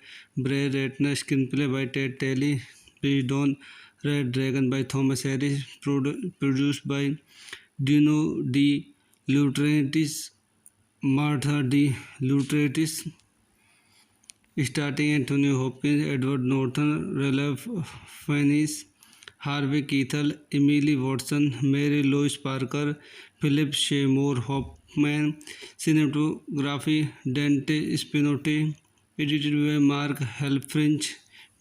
Bray Ratner, screenplay by Ted Talley, based on Red Dragon by Thomas Harris, produced by Dino De Laurentiis, Martha De Laurentiis, starring Anthony Hopkins, Edward Norton, Ralph Fiennes, Harvey Keitel, Emily Watson, Mary Louise Parker, Philip Seymour Hoffman. Cinematography Dante Spinotti. Edited by Mark Helfrich.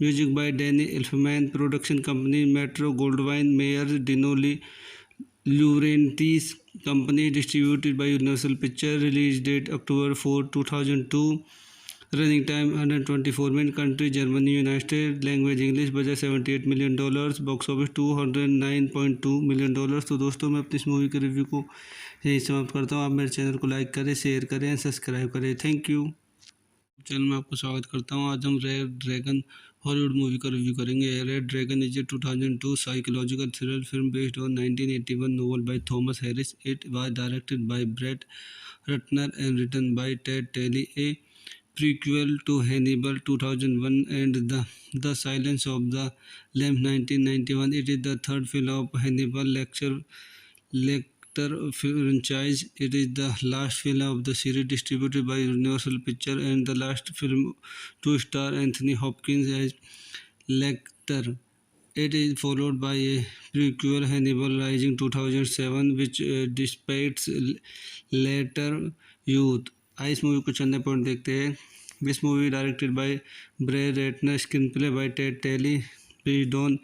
Music by Danny Elfman. Production company Metro Goldwyn Mayer Dino De Laurentiis Company. Distributed by Universal Pictures. Release date October 4, 2002. Running time 124 minutes. Country Germany, United States. Language English. Budget $78 million. Box office $209.2 million. तो दोस्तों मैं अपनी इस movie के review को यही समाप्त करता हूँ. आप मेरे चैनल को लाइक करें, शेयर करें, सब्सक्राइब करें. Thank you. चैनल में आपको स्वागत करता हूँ. आज हम रेड ड्रैगन हॉलीवुड मूवी का रिव्यू करेंगे. Red dragon is a 2002 psychological thriller film based on 1981 novel by Thomas Harris. It was directed by Brett Ratner and written by Ted Talley. A prequel to Hannibal 2001 and The Silence of the Lambs 1991. It is the third film of Hannibal Lecter franchise. It is the last film of the series distributed by Universal Pictures and the last film to star Anthony Hopkins as Lecter. It is followed by a prequel Hannibal Rising 2007 which depicts later youth. इस movie को चंदे point देखते हैं. This movie directed by Bray Ratner, screenplay by Ted Talley, based on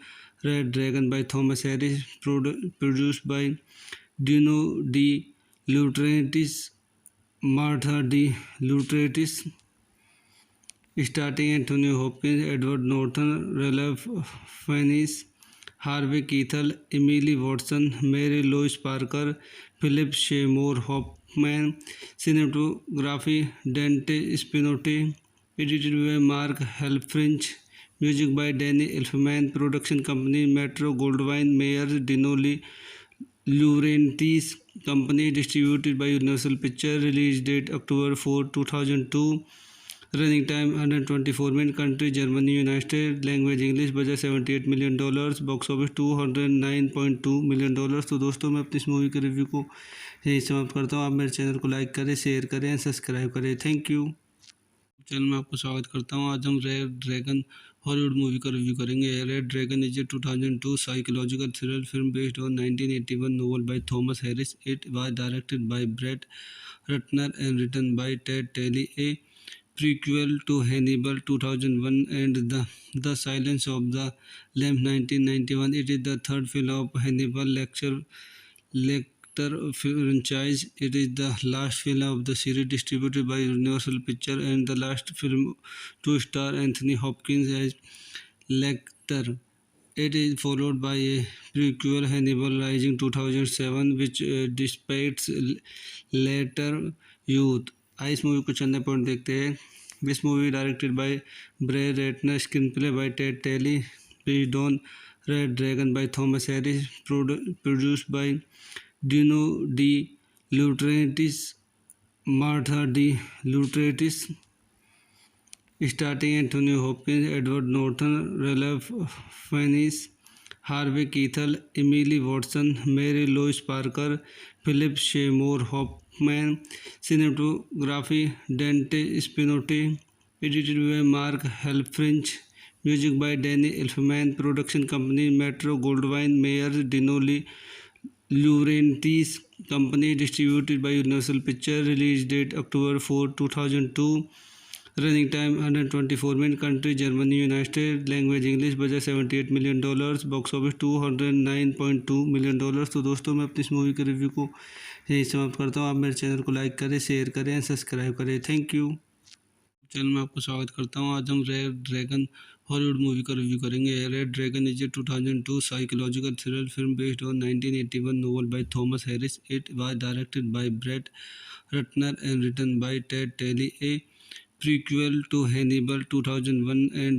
Red Dragon by Thomas Harris, produced by Dino De Laurentiis, Martha De Laurentiis, starring Anthony Hopkins, Edward Norton, Ralph Fiennes, Harvey Keitel, Emily Watson, Mary Louise Parker, Philip Seymour Hoffman. Cinematography Dante Spinotti. Edited by Mark Helfrich. Music by Danny Elfman. Production company Metro Goldwyn Mayer Dino De Laurentiis Company. Distributed by Universal Pictures. Release date October 4, 2002. Running time 124 minutes. Country Germany, United States. Language English. Budget $78 million. Box office $209.2 million. तो दोस्तों मैं अपनी इस movie के review को यही समाप्त करता हूँ. आप मेरे चैनल को लाइक करें, शेयर करें, सब्सक्राइब करें. Thank you. चैनल में आपको स्वागत करता हूँ। आज हम रेड ड्रैगन हॉलीवुड मूवी का रिव्यू करेंगे। Red dragon is a 2002 psychological thriller film based on 1981 novel by Thomas Harris. It was directed by Brett Ratner and written by Ted Daly, a prequel to Hannibal 2001 and The Silence of the Lambs 1991. It is the third film of Hannibal Lecter franchise. It is the last film of the series distributed by Universal Pictures and the last film to star Anthony Hopkins as Lecter. It is followed by a prequel, Hannibal Rising 2007, which depicts later youth. इस movie को चंदा point देखते हैं। This movie directed by Brett Ratner, screenplay by Ted Tally, based on Red Dragon by Thomas Harris, produced by Dino De Laurentiis, Martha De Laurentiis, starring Anthony Hopkins, Edward Norton, Ralph Fiennes, Harvey Keitel, Emily Watson, Mary Louise Parker, Philip Seymour Hoffman. Cinematography Dante Spinotti, edited by Mark Helfrich, music by Danny Elfman, production company Metro Goldwyn Mayer, Dino De Laurentiis company, distributed by Universal Pictures. Release date October 4, 2002. Running time 124 minutes. Country Germany, United States. Language English. Budget $78 million. Box office $209.2 million. तो दोस्तों मैं अपनी इस movie के review को यही समाप्त करता हूँ। आप मेरे चैनल को लाइक करें, शेयर करें, सब्सक्राइब करें। Thank you. चैनल में आपको स्वागत करता हूँ। आज हम रेड ड्रैगन हॉलीवुड मूवी का रिव्यू करेंगे। Red dragon is a 2002 psychological thriller film based on 1981 novel by Thomas Harris. It was directed by Brett Ratner and written by Ted Daly, a prequel to Hannibal 2001 and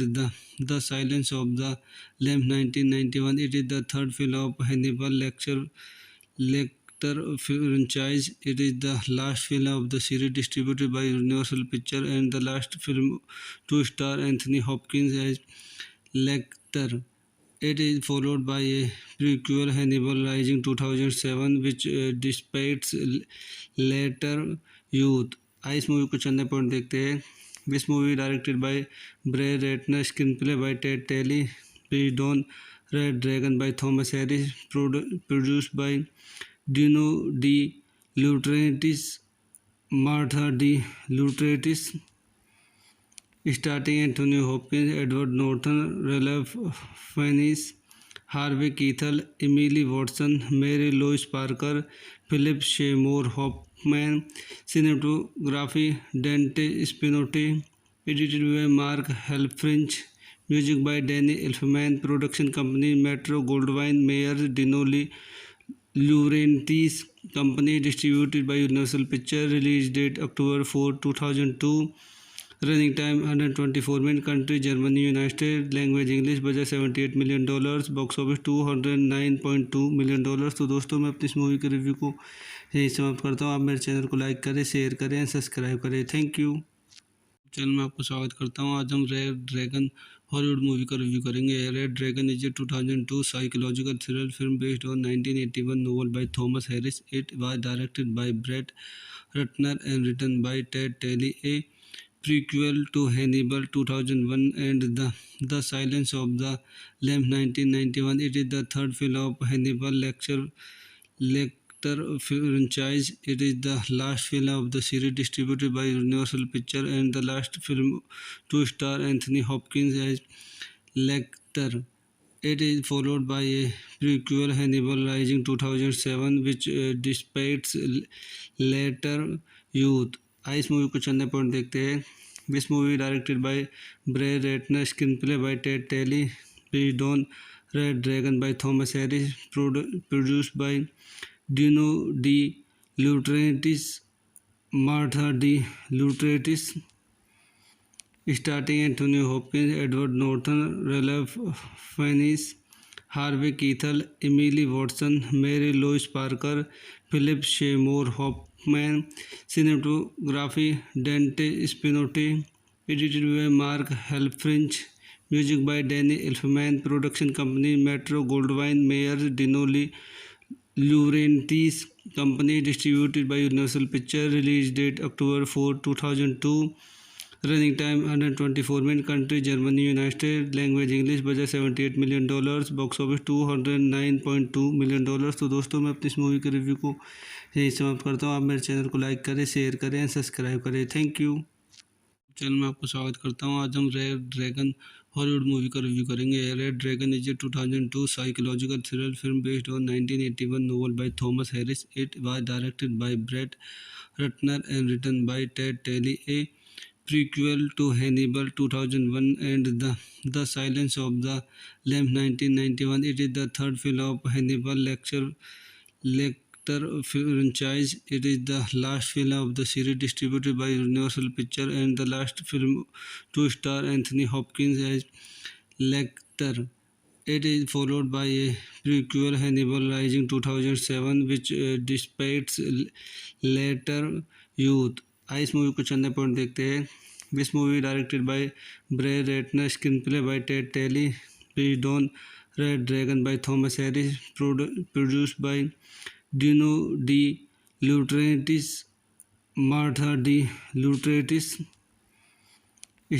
The Silence of the Lambs 1991. It is the third film of Hannibal Lecter franchise. It is the last film of the series distributed by Universal Pictures and the last film to star Anthony Hopkins as Lecter. It is followed by a prequel, Hannibal Rising 2007, which depicts later youth. इस movie को चंदा point देखते हैं। This movie directed by Brett Ratner, screenplay by Ted Tally, based on Red Dragon by Thomas Harris, produced by Dino De Laurentiis, Martha De Laurentiis, starring Anthony Hopkins, Edward Norton, Ralph Fiennes, Harvey Keitel, Emily Watson, Mary Louise Parker, Philip Seymour Hoffman. Cinematography Dante Spinotti, edited by Mark Helfrich, music by Danny Elfman, production company Metro Goldwyn Mayer, Dino De Laurentiis company, distributed by Universal Pictures. Release date October 4, 2002. Running time 124 minutes. Country Germany, United States. Language English. Budget $78 million. Box office $209.2 million. तो दोस्तों मैं अपनी इस movie के review को यही समाप्त करता हूँ। आप मेरे चैनल को लाइक करें, शेयर करें, सब्सक्राइब करें। Thank you. चैनल में आपको स्वागत करता हूँ। आज हम रेड ड्रैगन हॉलीवुड मूवी का रिव्यू करेंगे। Red dragon is a 2002 psychological thriller film based on 1981 novel by Thomas Harris. It was directed by Brett Ratner and written by Ted Daly, a prequel to Hannibal 2001 and The Silence of the Lambs 1991. It is the third film of Hannibal Lecter franchise. It is the last film of the series distributed by Universal Pictures and the last film to star Anthony Hopkins as Lecter. It is followed by a prequel, Hannibal Rising 2007, which depicts later youth. इस movie को चंदा point देखते हैं। This movie directed by Brett Ratner, screenplay by Ted Tally, based on Red Dragon by Thomas Harris, produced by Dino De Laurentiis, Martha De Laurentiis, starring Anthony Hopkins, Edward Norton, Ralph Fiennes, Harvey Keitel, Emily Watson, Mary Louise Parker, Philip Seymour Hoffman. Cinematography Dante Spinotti, edited by Mark Helfrich, music by Danny Elfman, production company Metro Goldwyn Mayer, Dino De Laurentiis company, distributed by Universal Pictures. Release date October 4, 2002. Running time 124 minutes. Country Germany, United States. Language English. Budget $78 million. Box office $209.2 million। तो दोस्तों मैं अपनी इस movie के review को यही समाप्त करता हूँ। आप मेरे चैनल को लाइक करें, शेयर करें, सब्सक्राइब करें। Thank you. चैनल में आपको स्वागत करता हूँ। आज हम रेड ड्रैगन हॉलीवुड मूवी का रिव्यू करेंगे। Red dragon is a 2002 psychological thriller film based on 1981 novel by Thomas Harris. It was directed by Brett Ratner and written by Ted Tally. A prequel to Hannibal 2001 and The Silence of the Lambs 1991. It is the third film of Hannibal Lecter franchise. It is the last film of the series distributed by Universal Pictures and the last film to star Anthony Hopkins as Lecter. It is followed by a prequel, Hannibal Rising 2007, which dissipates later youth. इस movie को चंदे point देखते हैं। This movie directed by Brett Ratner, screenplay by Ted Tally, based on Red Dragon by Thomas Harris, produced by Dino De Laurentiis, Martha De Laurentiis,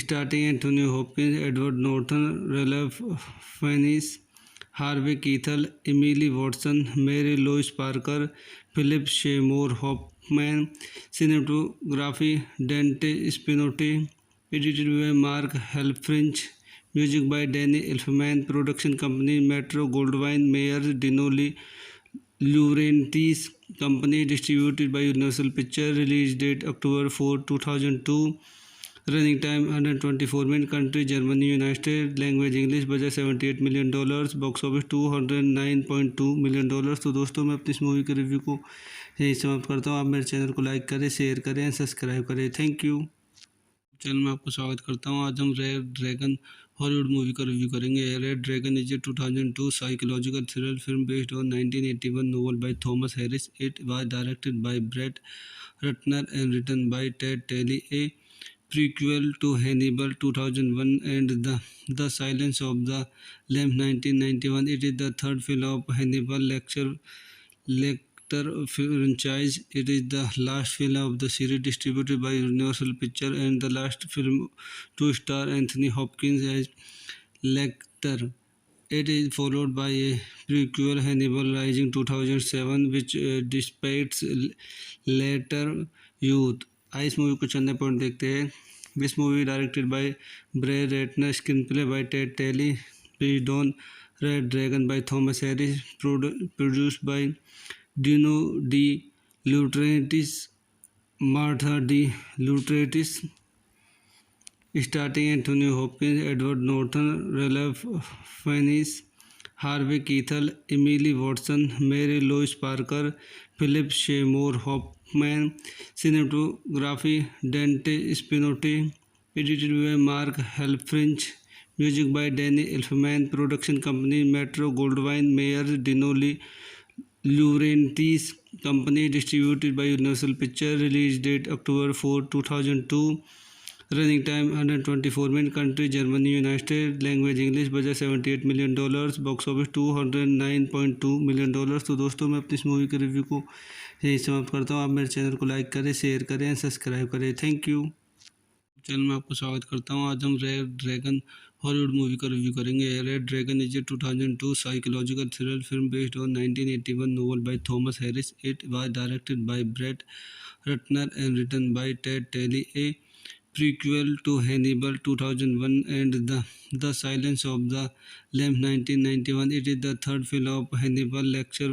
starting Anthony Hopkins, Edward Norton, Ralph Fiennes, Harvey Keitel, Emily Watson, Mary Louise Parker, Philip Seymour Hoffman. Cinematography Dante Spinotti. Edited by Mark Helfrich. Music by Danny Elfman. Production company Metro Goldwyn Mayer Dino De Laurentiis company. Distributed by Universal picture. Release date October 4, 2002। Running time 124 minute. Country Germany, United state. Language English. Budget $78 million। Box office $209.2 million। तो दोस्तों मैं अपनी इस movie के review को यही समाप्त करता हूँ। आप मेरे चैनल को लाइक करें, शेयर करें, सब्सक्राइब करें। Thank you. चैनल में आपको स्वागत करता हूँ। आज हम रेड ड्रैगन हॉलीवुड मूवी का रिव्यू करेंगे। Red dragon is a 2002 psychological thriller film based on 1981 novel by Thomas Harris. It was directed by Brett Ratner and written by Ted Tally. A prequel to Hannibal 2001 and The Silence of the Lambs 1991. It is the third film of Hannibal Lecter franchise. It is the last film of the series distributed by Universal Pictures and the last film to star Anthony Hopkins as Lecter. It is followed by a prequel, Hannibal Rising 2007, which dissipates later youth। इस movie को चंदे point देखते हैं। This movie directed by Brett Ratner, screenplay by Ted Tally, based on Red Dragon by Thomas Harris, produced by Dino De Laurentiis, Martha De Laurentiis, starting Anthony Hopkins, Edward Norton, Ralph Fiennes, Harvey Keitel, Emily Watson, Mary Louise Parker, Philip Seymour Hoffman. Cinematography Dante Spinotti. Edited by Mark Helfrich. Music by Danny Elfman. Production company Metro Goldwyn Mayer Dino De Laurentiis company. Distributed by Universal picture. Release date October 4, 2002। Running time 124 minute. Country Germany, United state. Language English. Budget $78 million। Box office $209.2 million। तो दोस्तों मैं अपनी इस movie के review को यही समाप्त करता हूँ। आप मेरे चैनल को लाइक करें, शेयर करें, सब्सक्राइब करें। Thank you. चैनल में आपको स्वागत करता हूँ। आज हम रेड ड्रैगन हॉलीवुड मूवी का रिव्यू करेंगे। Red dragon is a 2002 psychological thriller film based on 1981 novel by Thomas Harris. It was directed by Brett Ratner and written by Ted Tally. A prequel to Hannibal 2001 and The Silence of the Lambs 1991. It is the third film of Hannibal Lecter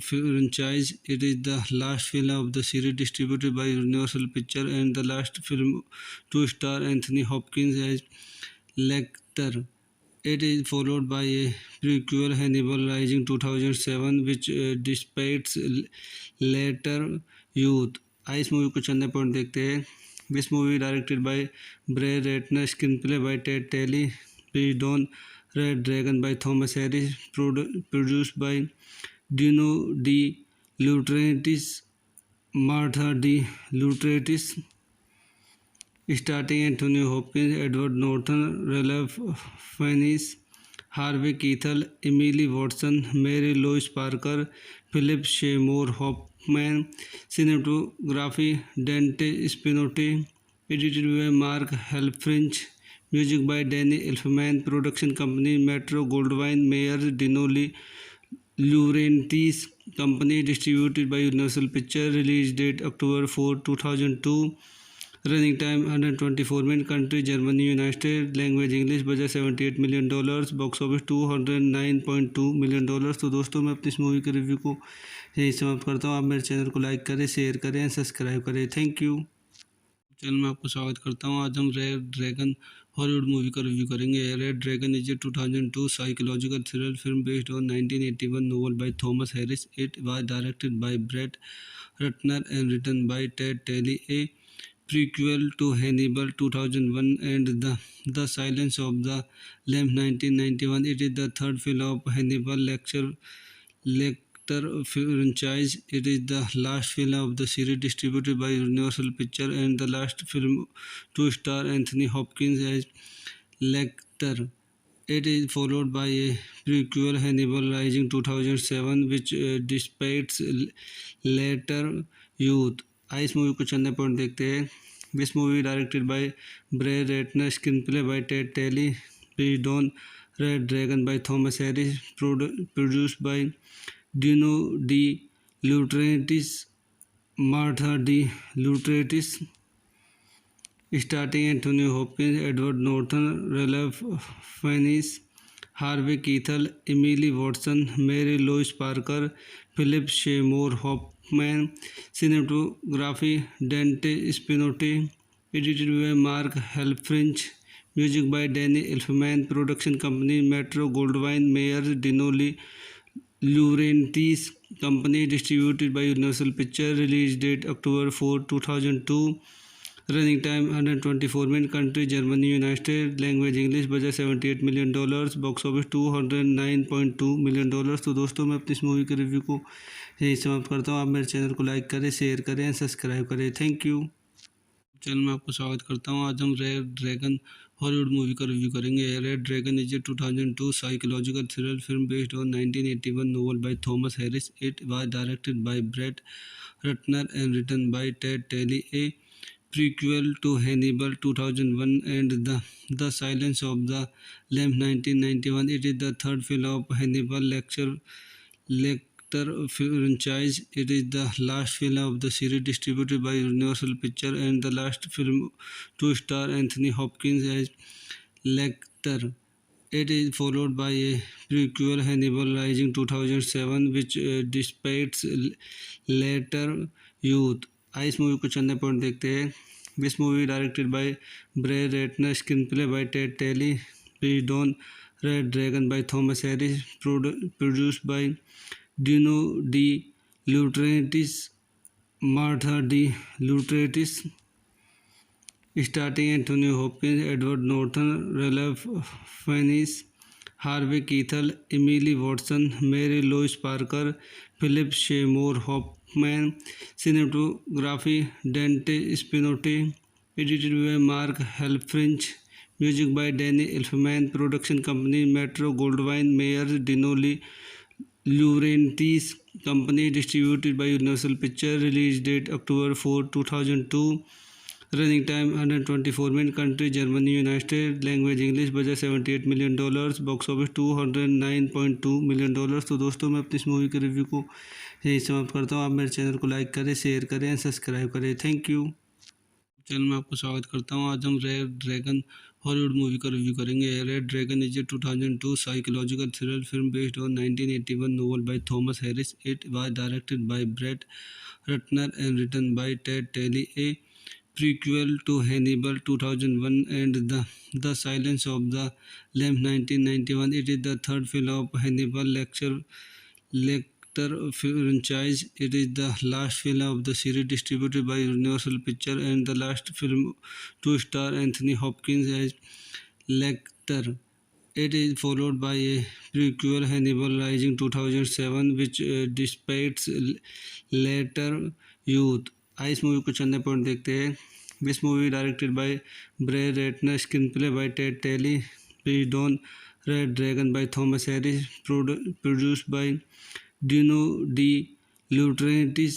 franchise. It is the last film of the series distributed by Universal Pictures and the last film to star Anthony Hopkins as Lecter. It is followed by a prequel, Hannibal Rising 2007, which dissipates later youth। इस movie को चंदे point देखते हैं। This movie directed by Brett Ratner, screenplay by Ted Tally, based on Red Dragon by Thomas Harris, produced by Dino De Laurentiis, Martha De Laurentiis, starting Anthony Hopkins, Edward Norton, Ralph Fiennes, Harvey Keitel, Emily Watson, Mary Louise Parker, Philip Seymour Hoffman. Cinematography Dante Spinotti. edited by Mark Helfrich, music by Danny Elfman, production company Metro Goldwyn Mayer Dinoli Laurentiis Company, distributed by Universal Pictures, release date October 4, 2002, running time 124 minutes, country Germany, United States, language English, budget $78 million, box office $209.2 million। तो दोस्तों मैं अपनी इस movie के review को यही समाप्त करता हूँ। आप मेरे चैनल को लाइक करें, शेयर करें, सब्सक्राइब करें। Thank you. चैनल में आपको स्वागत करता हूँ। आज हम रेड ड्रैगन हॉलीवुड मूवी का रिव्यू करेंगे। Red dragon is a 2002 psychological thriller film based on 1981 novel by Thomas Harris. It was directed by Brett Ratner and written by Ted Talley, a prequel to Hannibal 2001 and The Silence of the Lambs 1991. It is the third film of Hannibal Lecter franchise. It is the last film of the series distributed by Universal Pictures and the last film to star Anthony Hopkins as Lecter. It is followed by a prequel, Hannibal Rising 2007, which depicts later youth. इस movie को चंदे point देखते हैं। This movie directed by Brett Ratner, screenplay by Ted Tally, based on Red Dragon by Thomas Harris, produced by Dino De Laurentiis, Martha De Laurentiis, starting Anthony Hopkins, Edward Norton, Ralph Fiennes, Harvey Keitel, Emily Watson, Mary Louise Parker, Philip Seymour Hoffman, cinematography Dante Spinotti, edited by Mark Helfrich, music by Danny Elfman, production company Metro Goldwyn Mayer Dinoli Laurentiis Company, distributed by Universal Pictures, release date October 4, 2002, running time 124 minutes, country Germany, United States, language English, budget $78 million, box office $209.2 million। तो दोस्तों मैं अपनी इस movie के review को यही समाप्त करता हूँ। आप मेरे चैनल को लाइक करें, शेयर करें, सब्सक्राइब करें। Thank you. चैनल में आपको स्वागत करता हूँ। आज हम रेड ड्रैगन हॉलीवुड मूवी का रिव्यू करेंगे। Red dragon is a 2002 psychological thriller film based on 1981 novel by Thomas Harris. It was directed by Brett Ratner and written by Ted Talley, a prequel to Hannibal 2001 and The Silence of the Lambs 1991. It is the third film of Hannibal Lecter franchise. It is the last film of the series distributed by Universal Pictures and the last film to star Anthony Hopkins as Lecter. It is followed by a prequel, Hannibal Rising 2007, which depicts later youth। इस movie को चंदे point देखते हैं। This movie directed by Brett Ratner, screenplay by Ted Tally, based on Red Dragon by Thomas Harris, produced by Dino De Laurentiis, Martha De Laurentiis, starting Anthony Hopkins, Edward Norton, Ralph Fiennes, Harvey Keitel, Emily Watson, Mary Louise Parker, Philip Seymour Hoffman, cinematography Dante Spinotti, edited by Mark Helfrich, music by Danny Elfman, production company Metro Goldwyn Mayer Dinoli Laurentiis Company, distributed by Universal Pictures, release date October 4, 2002, running time 124 minutes, country Germany, United States, language English, budget $78 million, box office $209.2 million। तो दोस्तों मैं अपनी इस movie के review को यही समाप्त करता हूँ। आप मेरे चैनल को लाइक करें, शेयर करें, सब्सक्राइब करें। Thank you. चैनल में आपको स्वागत करता हूँ। आज हम रेड ड्रैगन हॉलीवुड मूवी का रिव्यू करेंगे। Red dragon is a 2002 psychological thriller film based on 1981 novel by Thomas Harris. It was directed by Brett Ratner and written by Ted Talley, a prequel to Hannibal 2001 and The Silence of the Lambs 1991. It is the third film of Hannibal Lecter franchise. It is the last film of the series distributed by Universal Pictures and the last film to star Anthony Hopkins as Lecter. It is followed by a prequel, Hannibal Rising 2007, which depicts later youth। इस movie को चंदे point देखते हैं। This movie directed by Brett Ratner, screenplay by Ted Tally, based on Red Dragon by Thomas Harris, produced by Dino De Laurentiis,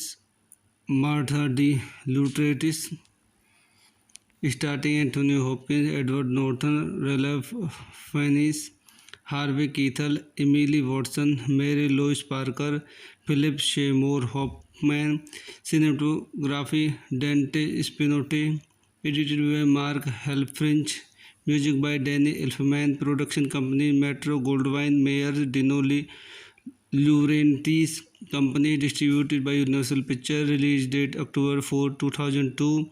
Martha De Laurentiis, starting Anthony Hopkins, Edward Norton, Ralph Fiennes, Harvey Keitel, Emily Watson, Mary Louise Parker, Philip Seymour Hoffman, cinematography Dante Spinotti, edited by Mark Helfrich, music by Danny Elfman, production company Metro Goldwyn Mayer Dinoli Laurentiis Company, distributed by Universal Pictures, release date October 4, 2002,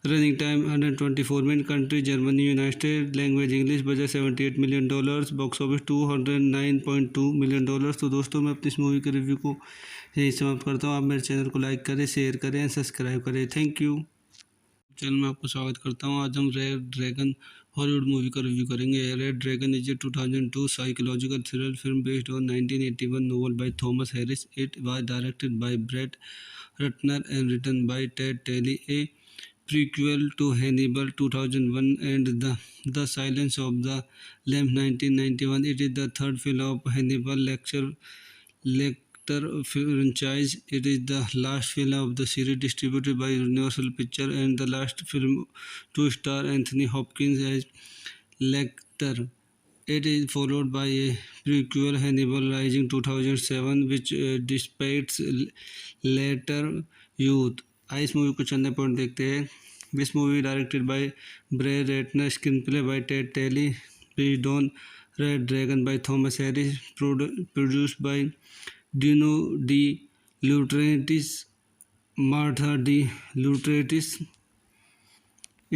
running time 124 minutes, country Germany, United States, language English, budget $78 million, box office $209.2 million। तो दोस्तों मैं अपनी इस movie के review को यही समाप्त करता हूँ। आप मेरे चैनल को लाइक करें, शेयर करें, सब्सक्राइब करें। Thank you. चैनल में आपको स्वागत करता हूँ। आज हम रेड ड्रैगन हॉलीवुड मूवी का रिव्यू करेंगे। Red dragon is a 2002 psychological thriller film based on 1981 novel by Thomas Harris. It was directed by Brett Ratner and written by Ted Daly, a prequel to Hannibal 2001 and The Silence of the Lambs 1991. It is the third film of Hannibal Lecter franchise. It is the last film of the series distributed by Universal Pictures and the last film to star Anthony Hopkins as Lecter. It is followed by a prequel, Hannibal Rising 2007, which depicts later youth. इस movie को चंदे point देखते हैं। This movie directed by Brett Ratner, screenplay by Ted Tally, based on Red Dragon by Thomas Harris, produced by Dino De Laurentiis, Martha De Laurentiis,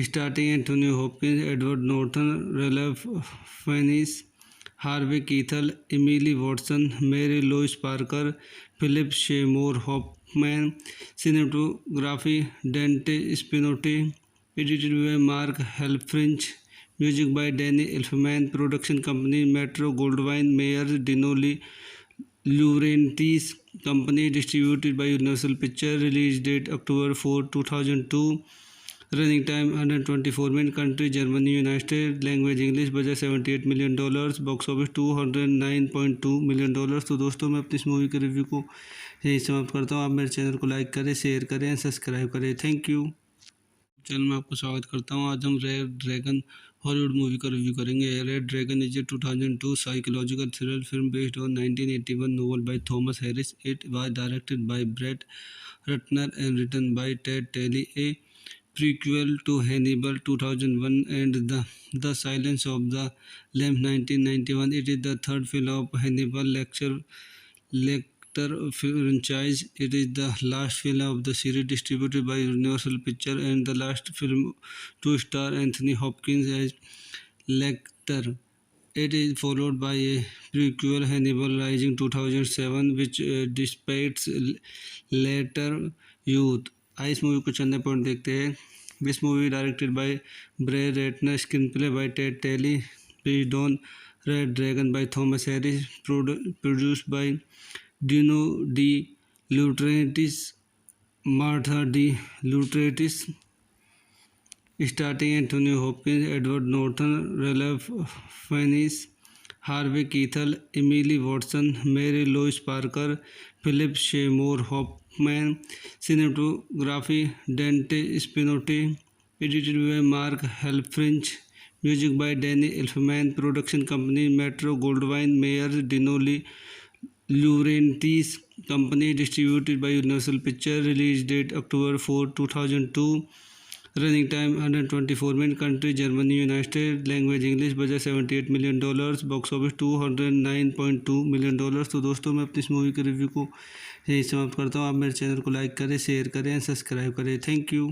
starting Anthony Hopkins, Edward Norton, Ralph Fiennes, Harvey Keitel, Emily Watson, Mary Louise Parker, Philip Seymour Hoffman, cinematography Dante Spinotti, edited by Mark Helfrich, music by Danny Elfman, production company Metro Goldwyn Mayer Dinoli Laurentiis Company, distributed by Universal Pictures, release date October 4, 2002, running time 124 minutes, country Germany, United States, language English, budget $78 million, box office $209.2 million। तो दोस्तों मैं अपनी इस movie के review को यही समाप्त करता हूँ। आप मेरे चैनल को लाइक करें, शेयर करें, सब्सक्राइब करें। Thank you. चैनल में आपको स्वागत करता हूँ। आज हम रेड ड्रैगन हॉलीवुड मूवी का रिव्यू करेंगे। Red dragon is a 2002 psychological thriller film based on 1981 novel by Thomas Harris. It was directed by Brett Ratner and written by Ted Daly, a prequel to Hannibal 2001 and The Silence of the Lambs 1991. It is the third film of Hannibal Lecter franchise. It is the last film of the series distributed by Universal Pictures and the last film to star Anthony Hopkins as Lecter. It is followed by a prequel, Hannibal Rising 2007, which depicts later youth। इस movie को चंदे point देखते हैं। This movie directed by Brett Ratner, screenplay by Ted Tally, based on Red Dragon by Thomas Harris, produced by Dino De Laurentiis, Martha De Laurentiis, starting Anthony Hopkins, Edward Norton, Ralph Fiennes, Harvey Keitel, Emily Watson, Mary Louise Parker, Philip Seymour Hoffman, cinematography Dante Spinotti, edited by Mark Helfrich, music by Danny Elfman, production company Metro Goldwyn Mayer Dinoli Laurentiis Company, distributed by Universal Pictures, release date October 4, 2002, running time 124 minutes, country Germany, United States, language English, budget $78 million, box office $209.2 million। तो दोस्तों मैं अपनी इस movie के review को यही समाप्त करता हूँ। आप मेरे चैनल को लाइक करें, शेयर करें, सब्सक्राइब करें। Thank you.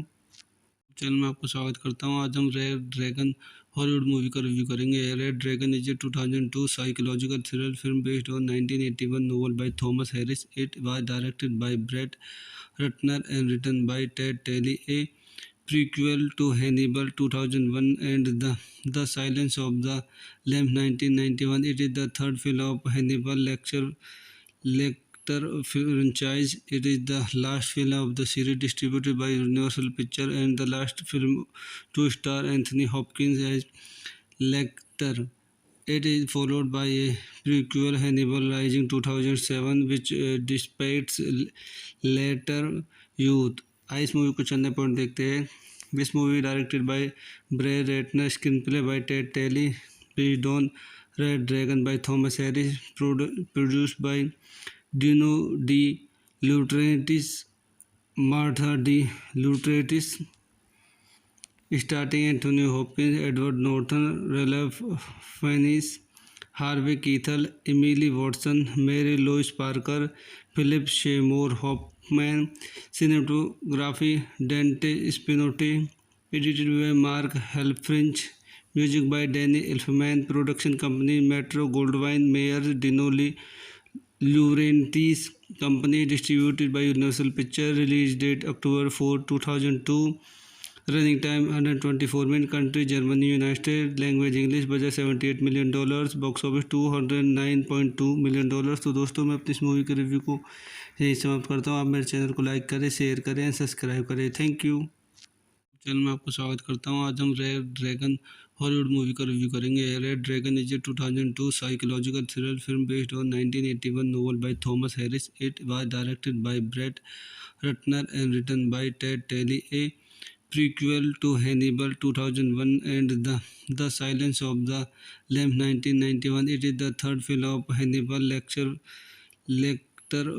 चैनल में आपको स्वागत करता हूँ। आज हम रेड ड्रैगन हॉलीवुड मूवी का रिव्यू करेंगे। Red dragon is a 2002 psychological thriller film based on 1981 novel by Thomas Harris. It was directed by Brett Ratner and written by Ted Daly, a prequel to Hannibal 2001 and The Silence of the Lambs 1991. It is the third film of Hannibal Lecter franchise. It is the last film of the series distributed by Universal Pictures and the last film to star Anthony Hopkins as Lecter. It is followed by a prequel, Hannibal Rising 2007, which depicts later youth। इस movie को चंदे point देखते हैं। This movie directed by Bray Ratner, screenplay by Ted Telly, based on Red Dragon by Thomas Harris, produced by Dino De Laurentiis, Martha De Laurentiis, starting Anthony Hopkins, Edward Norton, Ralph Fiennes, Harvey Keitel, Emily Watson, Mary Louise Parker, Philip Seymour Hoffman, cinematography Dante Spinotti, edited by Mark Helfrich, music by Danny Elfman, production company Metro Goldwyn Mayer Dinoli Laurentiis Company, distributed by Universal Pictures, release date October 4, 2002, running time 124 minutes, country Germany, United States, language English, budget $78 million, box office $209.2 million। तो दोस्तों मैं अपनी इस movie के review को यही समाप्त करता हूँ। आप मेरे चैनल को लाइक करें, शेयर करें, सब्सक्राइब करें। Thank you. चैनल में आपको स्वागत करता हूँ। आज हम रेड ड्रैगन हॉलीवुड मूवी का रिव्यू करेंगे। Red dragon is a 2002 psychological thriller film based on 1981 novel by Thomas Harris. It was directed by Brett Ratner and written by Ted Telly, a prequel to Hannibal 2001 and The Silence of the Lambs 1991. It is the third film of Hannibal Lecter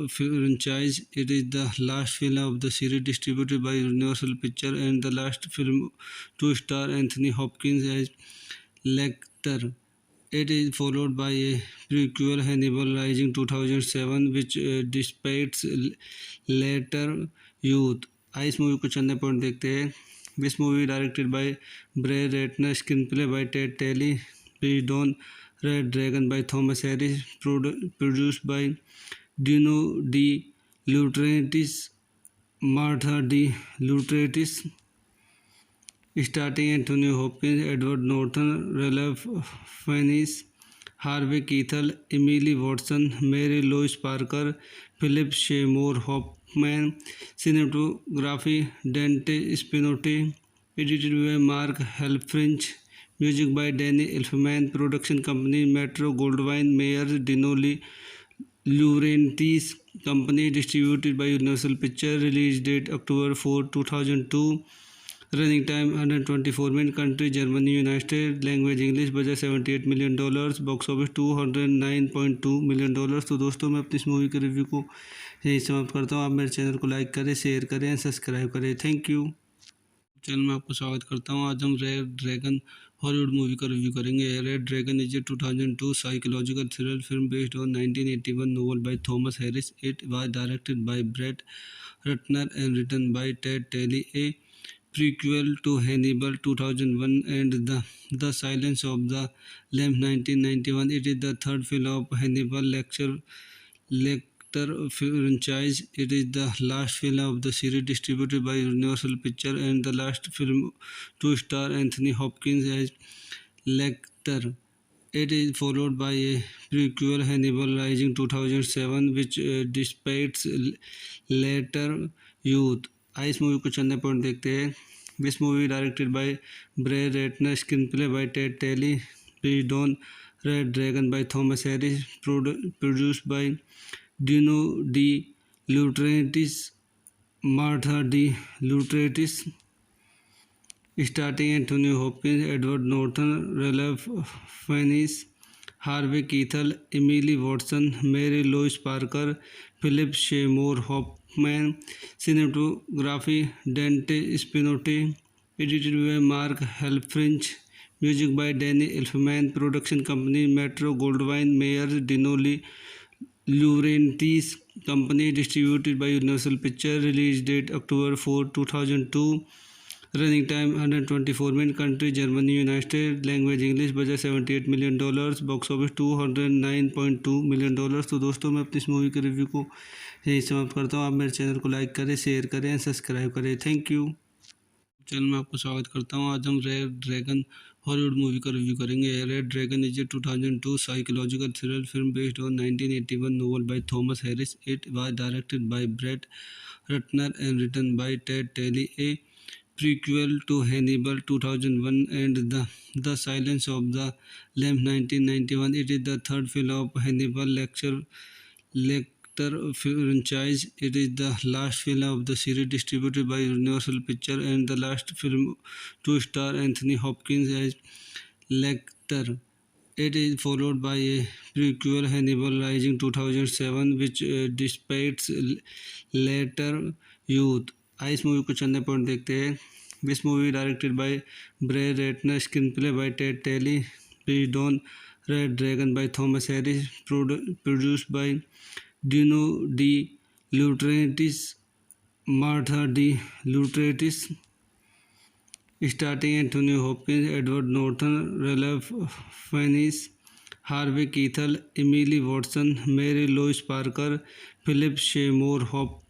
franchise. It is the last film of the series distributed by Universal Pictures and the last film to star Anthony Hopkins as Lecter. It is followed by a prequel, Hannibal Rising 2007, which depicts later youth. आइए इस movie को चलने point देखते हैं। This movie directed by Brett Ratner, screenplay by Ted Tally, based on Red Dragon by Thomas Harris, produced by Dino De Laurentiis, Martha De Laurentiis, starting Anthony Hopkins, Edward Norton, Ralph Fiennes, Harvey Keitel, Emily Watson, Mary Louise Parker, Philip Seymour Hoffman, cinematography Dante Spinotti, edited by Mark Helfrich, music by Danny Elfman, production company Metro Goldwyn Mayer Dinoli Laurentiis Company, distributed by Universal Pictures, release date October 4, 2002, running time 124 minutes, country Germany, United States, language English, budget $78 million, box office $209.2 million। तो दोस्तों मैं अपनी इस movie के review को यही समाप्त करता हूँ। आप मेरे चैनल को लाइक करें, शेयर करें, सब्सक्राइब करें। Thank you. चैनल में आपको स्वागत करता हूँ। आज हम रेड ड्रैगन हॉलीवुड मूवी का रिव्यू करेंगे। Red dragon is a 2002 psychological thriller film based on 1981 novel by Thomas Harris. It was directed by Brett Ratner and written by Ted Telly, a prequel to Hannibal 2001 and The Silence of the Lambs 1991. It is the third film of Hannibal Lecter franchise. It is the last film of the series distributed by Universal Pictures and the last film to star Anthony Hopkins as Lecter. It is followed by a prequel, Hannibal Rising 2007, which depicts later youth। आइए इस movie को चलने point देखते हैं। This movie directed by Brett Ratner, screenplay by Ted Tally, based on Red Dragon by Thomas Harris, produced by Dino De Laurentiis, Martha De Laurentiis, starting Anthony Hopkins, Edward Norton, Ralph Fiennes, Harvey Keitel, Emily Watson, Mary Louise Parker, Philip Seymour Hoffman, cinematography Dante Spinotti, edited by Mark Helfrich, music by Danny Elfman, production company Metro Goldwyn Mayer Dinoli Laurentiis Company, distributed by Universal Pictures, release date October 4, 2002, running time 124 minutes, country Germany, United States, language English, budget $78 million, box office $209.2 million। तो दोस्तों मैं अपनी इस movie के review को यही समाप्त करता हूँ। आप मेरे चैनल को लाइक करें, शेयर करें, सब्सक्राइब करें। Thank you. चैनल में आपको स्वागत करता हूँ। आज हम रेड ड्रैगन हॉलीवुड मूवी का रिव्यू करेंगे। Red dragon is a 2002 psychological thriller film based on 1981 novel by Thomas Harris. It was directed by Brett Ratner and written by Ted Telly, a prequel to Hannibal 2001 and The Silence of the Lambs 1991. It is the third film of Hannibal Lecter franchise. It is the last film of the series distributed by Universal Pictures and the last film to star Anthony Hopkins as Lecter. It is followed by a prequel Hannibal Rising 2007 which dissipates later youth. इस movie को चंदे point देखते हैं. This movie directed by Bray Ratner, screenplay by Ted Talley, based on Red Dragon by Thomas Harris, produced by Dino De Laurentiis, Martha De Laurentiis, starting Anthony Hopkins, Edward Norton, Ralph Fiennes, Harvey Keitel, Emily Watson, Mary Louise Parker, Philip Seymour Hoffman.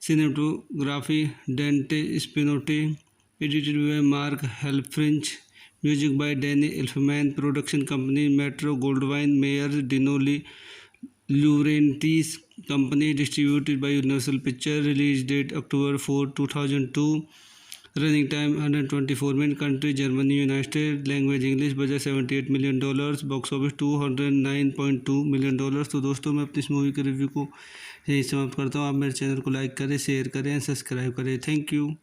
Cinematography Dante Spinotti. Edited by Mark Helfrich. Music by Danny Elfman. Production company Metro Goldwyn Mayer Dino De Laurentiis Company. Distributed by Universal Pictures. Release date October 4, 2002. Running time 124 minutes. Country Germany, United States. Language English. Budget $78 million. Box office $209.2 million. तो दोस्तों मैं अपनी इस movie के review को यही समाप्त करता हूँ. आप मेरे चैनल को लाइक करें, शेयर करें, सब्सक्राइब करें. Thank you.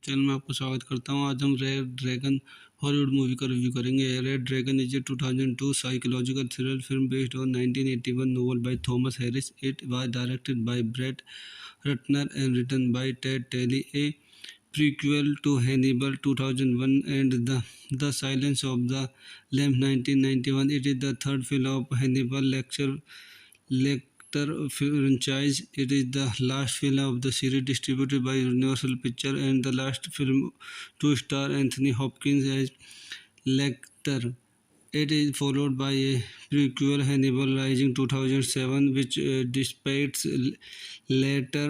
चैनल में आपको स्वागत करता हूँ. आज हम रेड ड्रैगन हॉलीवुड मूवी का रिव्यू करेंगे. Red dragon is a 2002 psychological thriller film based on 1981 novel by Thomas Harris. It was directed by Brett Ratner and written by Ted Talley. A prequel to Hannibal 2001 and The Silence of the Lambs 1991. It is the third film of Hannibal Lecter franchise. It is the last film of the series distributed by Universal Pictures and the last film to star Anthony Hopkins as Lecter. It is followed by a prequel Hannibal Rising 2007 which dissipates later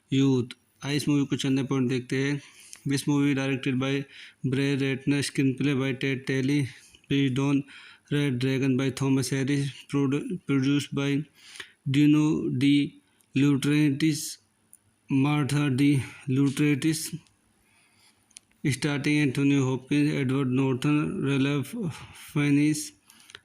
youth. इस movie को चंदे point देखते हैं. This movie directed by Bray Ratner, screenplay by Ted Talley, based on Red Dragon by Thomas Harris, produced by Dino De Laurentiis, Martha De Laurentiis, starting Anthony Hopkins, Edward Norton, Ralph Fiennes,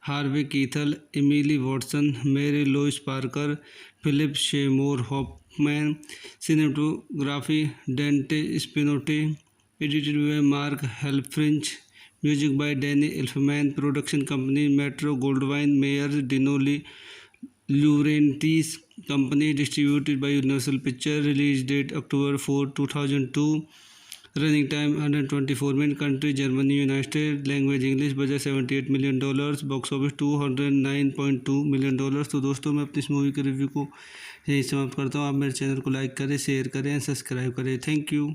Harvey Keitel, Emily Watson, Mary Louise Parker, Philip Seymour Hoffman. Cinematography Dante Spinotti. Edited by Mark Helfrich. Music by Danny Elfman. Production company Metro Goldwyn Mayer Dino De Laurentiis Company. Distributed by Universal Pictures. Release date October 4, 2002. Running time 124 minutes. Country Germany, United States. Language English. Budget $78 million. Box office $209.2 million. तो दोस्तों मैं अपनी इस movie के review को यही समाप्त करता हूँ. आप मेरे चैनल को लाइक करें, शेयर करें, सब्सक्राइब करें. Thank you.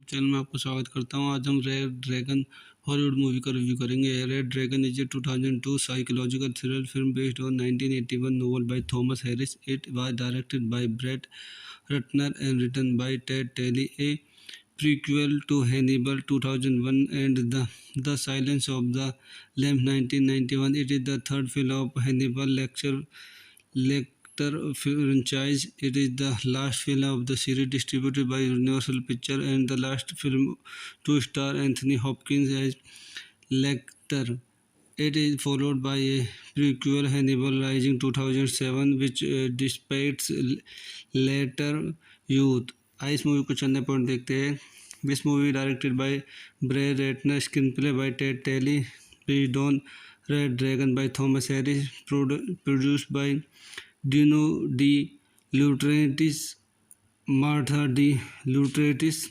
चैनल में आपको स्वागत करता हूँ. आज हम रेड ड्रैगन हॉलीवुड मूवी का रिव्यू करेंगे. Red dragon is a 2002 psychological thriller film based on 1981 novel by Thomas Harris. It was directed by Brett Ratner and written by Ted Talley. A prequel to Hannibal 2001 and The Silence of the Lambs 1991. It is the third film of Hannibal Lecter franchise. It is the last film of the series distributed by Universal Pictures and the last film to star Anthony Hopkins as Lecter. It is followed by a prequel Hannibal Rising 2007 which dissipates later youth. इस movie को चंदे point देखते हैं. This movie directed by Bray Ratner, screenplay by Ted Talley, based on Red Dragon by Thomas Harris, produced by Dino De Laurentiis, Martha De Laurentiis,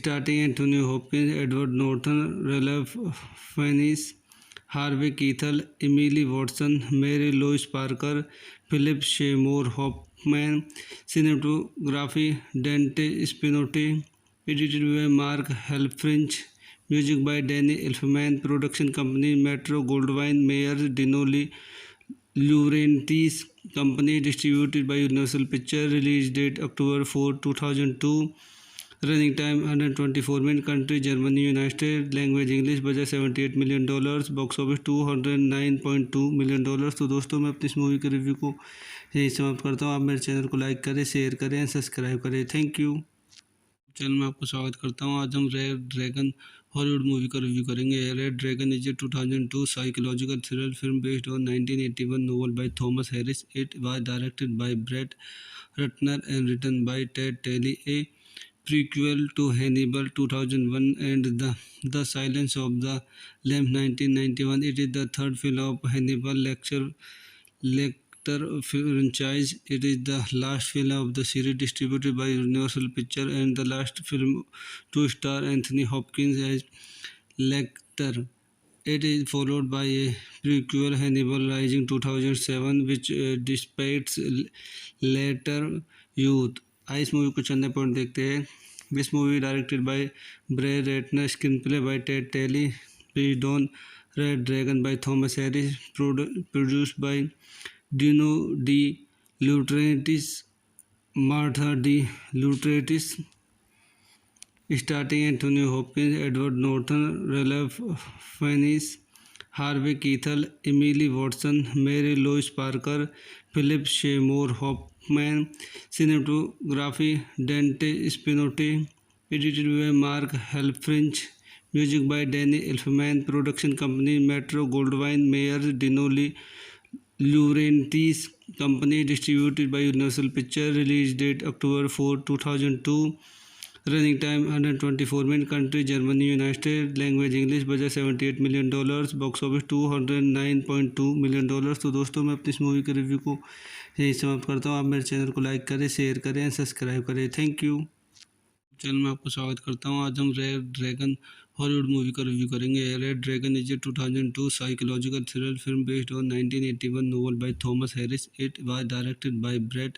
starting Anthony Hopkins, Edward Norton, Ralph Fiennes, Harvey Keitel, Emily Watson, Mary Louise Parker, Philip Seymour Hoffman. Cinematography Dante Spinotti. Edited by Mark Helfrich. Music by Danny Elfman. Production company Metro Goldwyn Mayer Dino De Laurentiis Company. Distributed by Universal Pictures. Release date October 4, 2002. Running time 124 minutes. Country Germany, United States. Language English. Budget $78 million. Box office $209.2 million. तो दोस्तों मैं अपनी इस movie के review को यही समाप्त करता हूँ. आप मेरे चैनल को लाइक करें, शेयर करें, सब्सक्राइब करें. Thank you. चैनल में आपको स्वागत करता हूँ. आज हम रेड ड्रैगन हॉलीवुड मूवी का रिव्यू करेंगे। Red dragon is a 2002 psychological thriller film based on 1981 novel by Thomas Harris. It was directed by Brett Ratner and written by Ted Daly, a prequel to Hannibal 2001 and The Silence of the Lambs 1991. It is the third film of Hannibal Lecter franchise. It is the last film of the series distributed by Universal Pictures and the last film to star Anthony Hopkins as Lecter. It is followed by a prequel, Hannibal Rising 2007, which depicts later youth. इस movie को चलने point देखते हैं. This movie directed by Brett Ratner, screenplay by Ted Daly, based on Red Dragon by Thomas Harris, produced by Dino De Laurentiis, Martha De Laurentiis, starting Anthony Hopkins, Edward Norton, Ralph Fiennes, Harvey Keitel, Emily Watson, Mary Louise Parker, Philip Seymour Hoffman. Cinematography Dante Spinotti. Edited by Mark Helfrich. Music by Danny Elfman. Production company Metro Goldwyn Mayer Dino De Laurentiis Company. Distributed by Universal Pictures. Release date October 4, 2002. Running time 124 minutes. Country Germany, United States. Language English. Budget $78 million. Box office $209.2 million. तो दोस्तों मैं अपनी इस movie के review को यही समाप्त करता हूँ. आप मेरे चैनल को लाइक करें, शेयर करें, सब्सक्राइब करें. Thank you. चैनल में आपको स्वागत करता हूँ. आज हम रेड ड्रैगन हॉलीवुड मूवी का रिव्यू करेंगे. Red dragon is a 2002 psychological thriller film based on 1981 novel by Thomas Harris. It was directed by Brett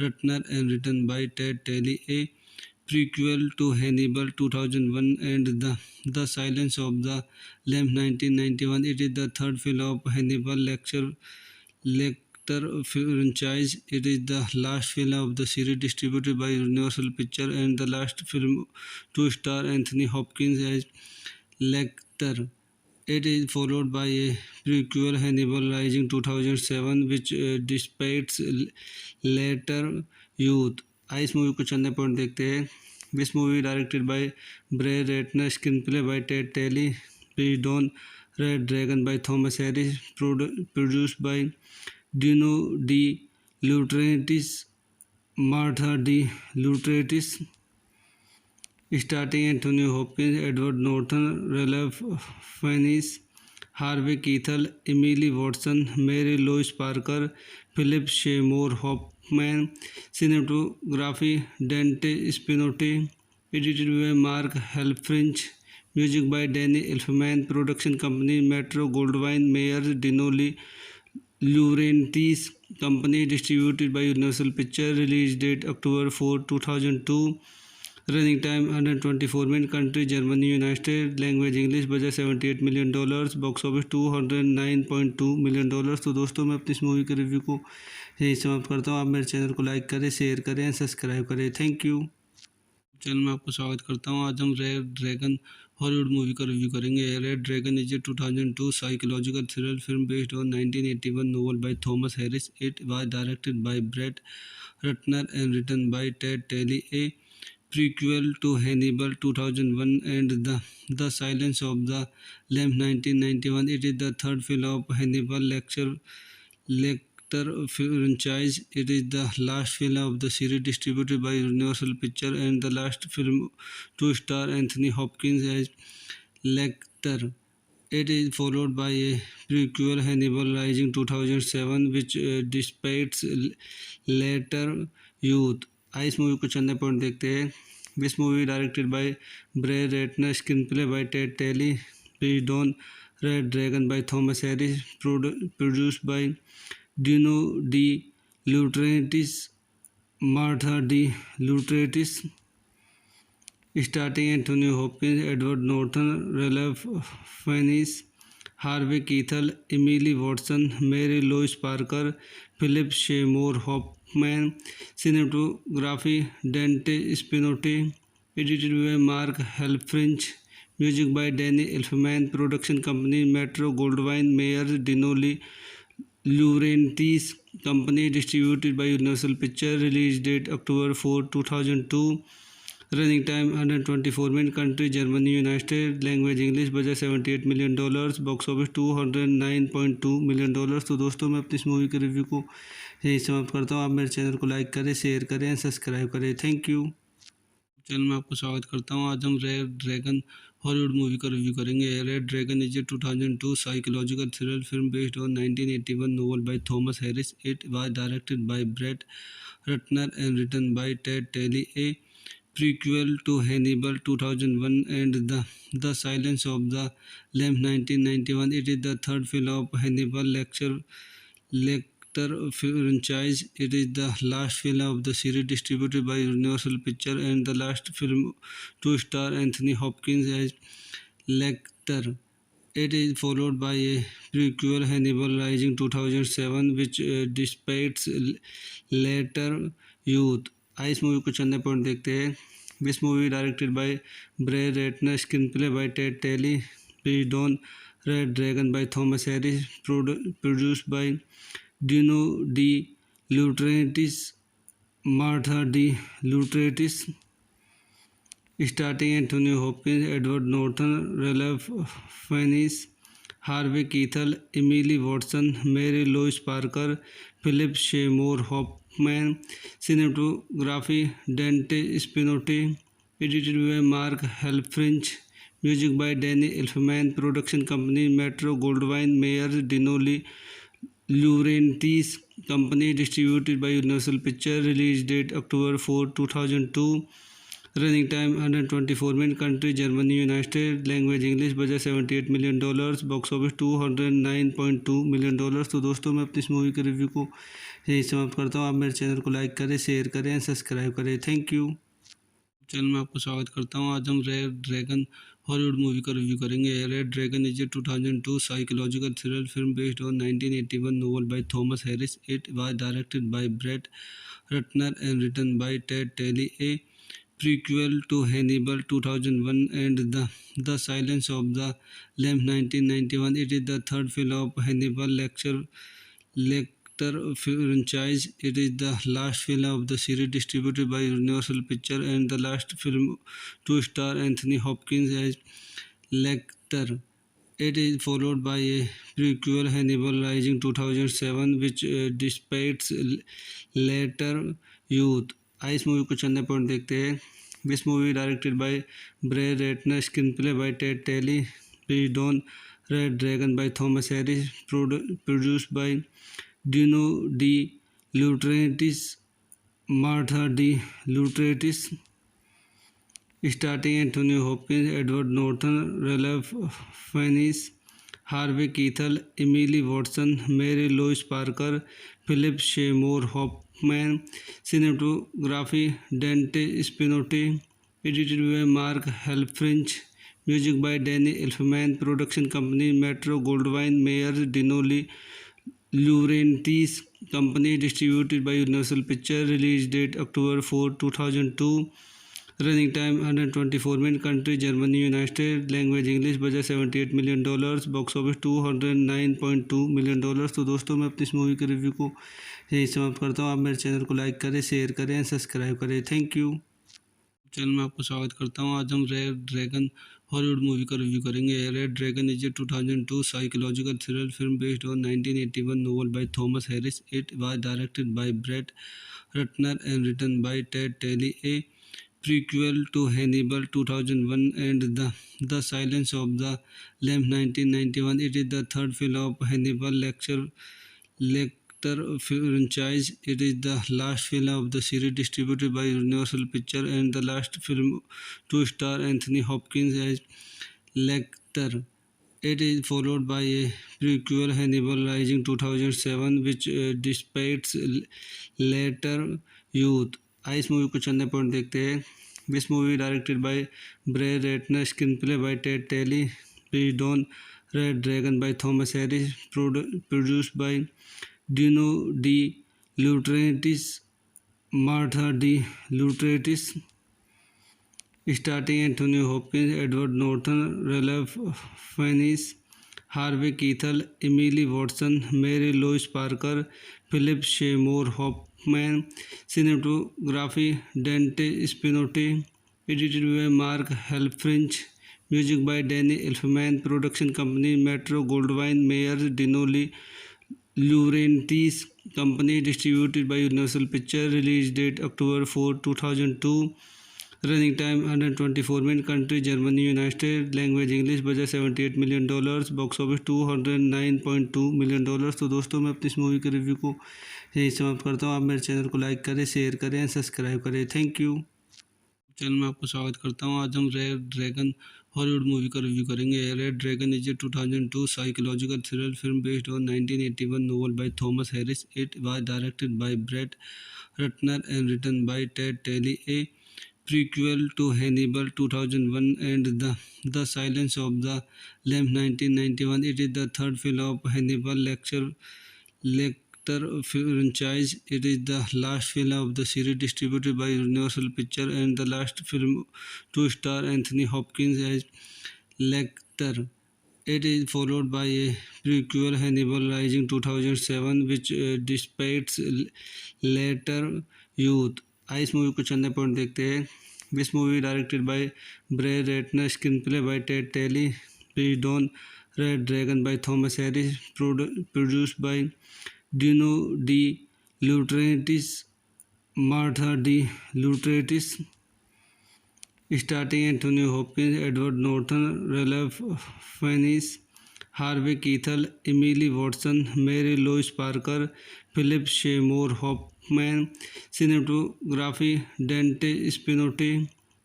Ratner and written by Ted Daly, a prequel to Hannibal 2001 and The Silence of the Lambs 1991. It is the third film of Hannibal Lecter franchise. It is the last film of the series distributed by Universal Pictures and the last film to star Anthony Hopkins as Lecter. It is followed by a prequel, Hannibal Rising 2007, which depicts later youth. इस movie को चलने point देखते हैं. This movie directed by Brett Ratner, screenplay by Ted Daly, based on Red Dragon by Thomas Harris, produced by Dino De Laurentiis, Martha De Laurentiis, starting Anthony Hopkins, Edward Norton, Ralph Fiennes, Harvey Keitel, Emily Watson, Mary Louise Parker, Philip Seymour Hoffman. Cinematography Dante Spinotti. Edited by Mark Helfrich. Music by Danny Elfman. Production company Metro Goldwyn Mayer Dino De Laurentiis Company. Distributed by Universal Pictures. Release date October 4, 2002. Running time 124 minutes. Country Germany, United States. Language English. Budget $78 million. Box office $209.2 million. तो दोस्तों मैं अपनी इस movie के review को यही समाप्त करता हूँ. आप मेरे चैनल को लाइक करें, शेयर करें, सब्सक्राइब करें. Thank you. चैनल में आपको स्वागत करता हूँ. आज हम रेड ड्रैगन हॉलीवुड मूवी का रिव्यू करेंगे. Red dragon is a 2002 psychological thriller film based on 1981 novel by Thomas Harris. It was directed by Brett Ratner and written by Ted Daly, a prequel to Hannibal 2001 and The Silence of the Lambs 1991. It is the third film of Hannibal Lecter franchise. It is the last film of the series distributed by Universal Pictures and the last film to star Anthony Hopkins as Lecter. It is followed by a prequel, Hannibal Rising 2007, which depicts later youth. इस movie को चलने point देखते हैं. This movie directed by Brett Ratner, screenplay by Ted Daly, based on Red Dragon by Thomas Harris, produced by Dino De Laurentiis, Martha De Laurentiis, starting Anthony Hopkins, Edward Norton, Ralph Fiennes, Harvey Keitel, Emily Watson, Mary Louise Parker, Philip Seymour Hoffman. Cinematography Dante Spinotti. Edited by Mark Helfrich. Music by Danny Elfman. Production company Metro Goldwyn Mayer Dino De Laurentiis Company. Distributed by Universal Pictures. Release date October 4, 2002. Running time 124 minutes. Country Germany, United States. Language English. Budget $78 million. Box office $209.2 million। तो दोस्तों मैं अपनी इस movie के review को यही समाप्त करता हूँ। आप मेरे चैनल को लाइक करें, शेयर करें, सब्सक्राइब करें। Thank you. चैनल में आपको स्वागत करता हूँ। आज हम रेड ड्रैगन हॉलीवुड मूवी का रिव्यू करेंगे। Red dragon is a 2002 psychological thriller film based on 1981 novel by Thomas Harris. It was directed by Brett Ratner and written by Ted Daly, a prequel to Hannibal 2001 and The Silence of the Lambs 1991. It is the third film of Hannibal Lecter franchise. It is the last film of the series distributed by Universal Pictures and the last film to star Anthony Hopkins as Lecter. It is followed by a prequel, Hannibal Rising 2007, which depicts later youth. इस movie को चलने point देखते हैं। This movie directed by Brett Ratner, screenplay by Ted Tally, based on Red Dragon by Thomas Harris, produced by Dino De Laurentiis, Martha De Laurentiis, starting Anthony Hopkins, Edward Norton, Ralph Fiennes, Harvey Keitel, Emily Watson, Mary Louise Parker, Philip Seymour Hoffman. Cinematography Dante Spinotti, edited by Mark Helfrich, music by Danny Elfman. Production company Metro Goldwyn Mayer Dino De Laurentiis company, distributed by Universal picture. Release date October 4, 2002। Running time 124 minute. Country Germany, United state. Language English. Budget $78 million। Box office $209.2 million। तो दोस्तों मैं अपनी इस movie के review को यही समाप्त करता हूँ। आप मेरे चैनल को लाइक करें, शेयर करें, सब्सक्राइब करें। Thank you. चैनल में आपको स्वागत करता हूँ। आज हम रेड ड्रैगन हॉलीवुड मूवी का रिव्यू करेंगे। Red dragon is a 2002 psychological thriller film based on 1981 novel by Thomas Harris. It was directed by Brett Ratner and written by Ted Daly, a prequel to Hannibal 2001 and The Silence of the Lambs 1991. It is the third film of Hannibal Lecter franchise. It is the last film of the series distributed by Universal Pictures and the last film to star Anthony Hopkins as Lecter. It is followed by a prequel, Hannibal Rising 2007, which depicts later youth। इस movie को चलने point देखते हैं। This movie directed by Brett Ratner, screenplay by Ted Tally, based on Red Dragon by Thomas Harris, produced by Dino De Laurentiis, Martha De Laurentiis, starting Anthony Hopkins, Edward Norton, Ralph Fiennes, Harvey Keitel, Emily Watson, Mary Louise Parker, Philip Seymour Hoffman. Cinematography Dante Spinotti, edited by Mark Helfrich, music by Danny Elfman. Production company Metro Goldwyn Mayer Dino De Laurentiis company, distributed by Universal picture. Release date October 4, 2002। Running time 124 minute. Country Germany, United state. Language English. Budget $78 million। Box office $209.2 million। तो दोस्तों मैं अपनी इस movie के review को यही समाप्त करता हूँ। आप मेरे चैनल को लाइक करें, शेयर करें, सब्सक्राइब करें। Thank you. चैनल में आपको स्वागत करता हूँ। आज हम रेड ड्रैगन हॉलीवुड मूवी का रिव्यू करेंगे। Red dragon is a 2002 psychological thriller film based on 1981 novel by Thomas Harris. It was directed by Brett Ratner and written by Ted Daly, a prequel to Hannibal 2001 and The Silence of the Lambs 1991. It is the third film of Hannibal Lecter franchise. It is the last film of the series distributed by Universal Pictures and the last film to star Anthony Hopkins as Lecter. It is followed by a prequel, Hannibal Rising 2007, which depicts later youth। इस movie को चलने point देखते हैं। This movie directed by Brett Ratner, screenplay by Ted Tally, based on Red Dragon by Thomas Harris, produced by Dino De Laurentiis, Martha De Laurentiis, starting Anthony Hopkins, Edward Norton, Ralph Fiennes, Harvey Keitel, Emily Watson, Mary Louise Parker, Philip Seymour Hoffman. Cinematography Dante Spinotti, edited by Mark Helfrich, music by Danny Elfman, production company Metro Goldwyn Mayer Dinoli Laurentiis Company, distributed by Universal Pictures, release date October 4, 2002, running time 124 minutes, country Germany, United States, language English, budget $78 million, box office $209.2 million। तो दोस्तों मैं अपनी इस movie के review को यही समाप्त करता हूँ। आप मेरे चैनल को लाइक करें, शेयर करें, सब्सक्राइब करें। Thank you. चैनल में आपको स्वागत करता हूँ। आज हम रेड ड्रैगन हॉलीवुड मूवी का रिव्यू करेंगे। Red dragon is a 2002 psychological thriller film based on 1981 novel by Thomas Harris. It was directed by Brett Ratner and written by Ted Talley, a prequel to Hannibal 2001 and The Silence of the Lambs 1991. It is the third film of Hannibal Lecter franchise. It is the last film of the series distributed by Universal Pictures and the last film to star Anthony Hopkins as Lecter. It is followed by a prequel, Hannibal Rising 2007, which depicts later youth. इस movie को चलने point देखते हैं। This movie directed by Brett Ratner, screenplay by Ted Tally, based on Red Dragon by Thomas Harris, produced by Dino De Laurentiis, Martha De Laurentiis, starting Anthony Hopkins, Edward Norton, Ralph Fiennes, Harvey Keitel, Emily Watson, Mary Louise Parker, Philip Seymour Hoffman, cinematography Dante Spinotti,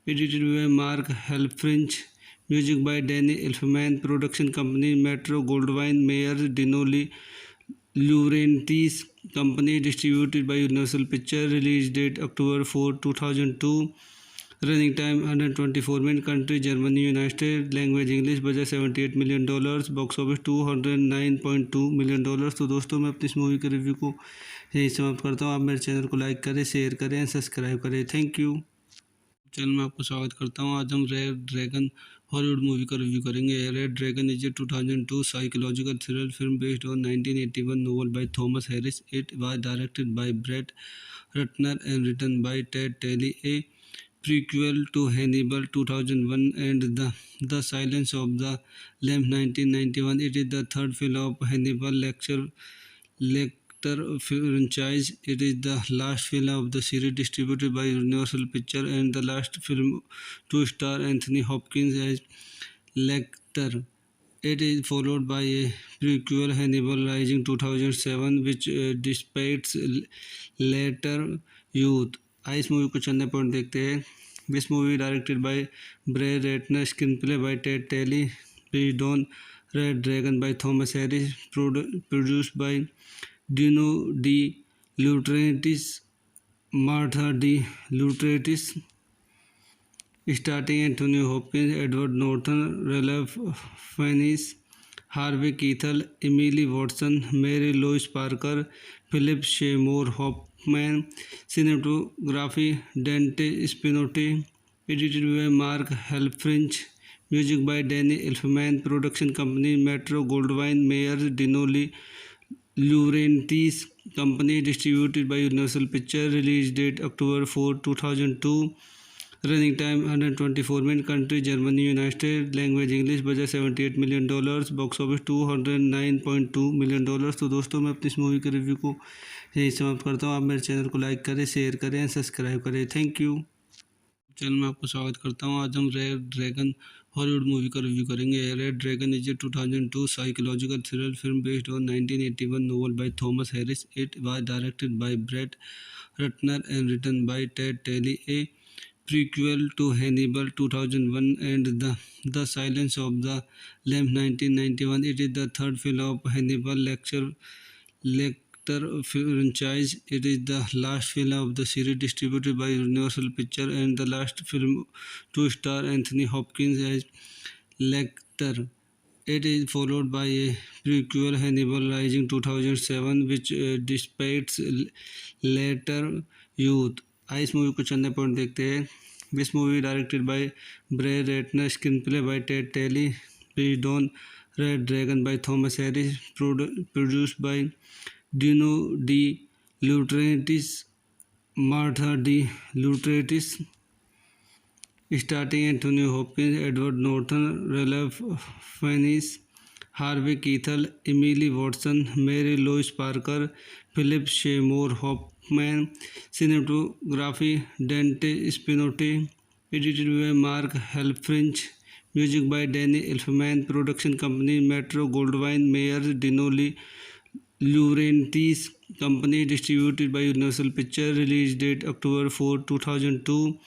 edited by Mark Helfrich, music by Danny Elfman, production company Metro Goldwyn Mayer Dinoli Laurentiis Company, distributed by Universal Pictures, release date October 4, 2002, running time 124 minutes, country Germany, United States, language English, budget $78 million, box office $209.2 million। तो दोस्तों मैं अपनी इस movie के review को यही समाप्त करता हूँ। आप मेरे चैनल को लाइक करें, शेयर करें, सब्सक्राइब करें। Thank you. चैनल में आपको स्वागत करता हूँ। आज हम रेड ड्रैगन हॉलीवुड मूवी का रिव्यू करेंगे। Red dragon is a 2002 psychological thriller film based on 1981 novel by Thomas Harris. It was directed by Brett Ratner and written by Ted Talley, a prequel to Hannibal 2001 and The Silence of the Lambs 1991. It is the third film of Hannibal Lecter franchise. It is the last film of the series distributed by Universal Pictures and the last film to star Anthony Hopkins as Lecter. It is followed by a prequel, Hannibal Rising 2007, which depicts later youth। इस movie को चलने point देखते हैं। This movie directed by Brett Ratner, screenplay by Ted Tally, based on Red Dragon by Thomas Harris, produced by Dino De Laurentiis, Martha De Laurentiis, starting Anthony Hopkins, Edward Norton, Ralph Fiennes, Harvey Keitel, Emily Watson, Mary Louise Parker, Philip Seymour Hoffman, cinematography Dante Spinotti, edited by Mark Helfrich, music by Danny Elfman, production company Metro Goldwyn Mayer Dinoli Laurentiis Company, distributed by Universal Pictures, release date October 4, 2002, running time 124 minutes, country Germany, United States, language English, budget $78 million, box office $209.2 million। तो दोस्तों मैं अपनी इस movie के review को यही समाप्त करता हूँ। आप मेरे चैनल को लाइक करें, शेयर करें, सब्सक्राइब करें। Thank you. चैनल में आपको स्वागत करता हूँ। आज हम रेड ड्रैगन हॉलीवुड मूवी का रिव्यू करेंगे। Red dragon is a 2002 psychological thriller film based on 1981 novel by Thomas Harris. It was directed by Brett Ratner and written by Ted Talley, a prequel to Hannibal 2001 and The Silence of the Lambs 1991. It is the third film of Hannibal Lecter franchise. It is the last film of the series distributed by Universal Pictures and the last film to star Anthony Hopkins as Lecter. It is followed by a prequel, Hannibal Rising 2007, which depicts later youth। इस movie को चलने point देखते हैं। This movie directed by Brett Ratner, screenplay by Ted Tally, based on Red Dragon by Thomas Harris, produced by Dino De Laurentiis, Martha De Laurentiis, starting Anthony Hopkins, Edward Norton, Ralph Fiennes, Harvey Keitel, Emily Watson, Mary Louise Parker, Philip Seymour Hoffman, cinematography Dante Spinotti, edited by Mark Helfrich, music by Danny Elfman, production company Metro Goldwyn Mayer Dinoli Laurentiis Company, distributed by Universal Pictures, release date October 4, 2002,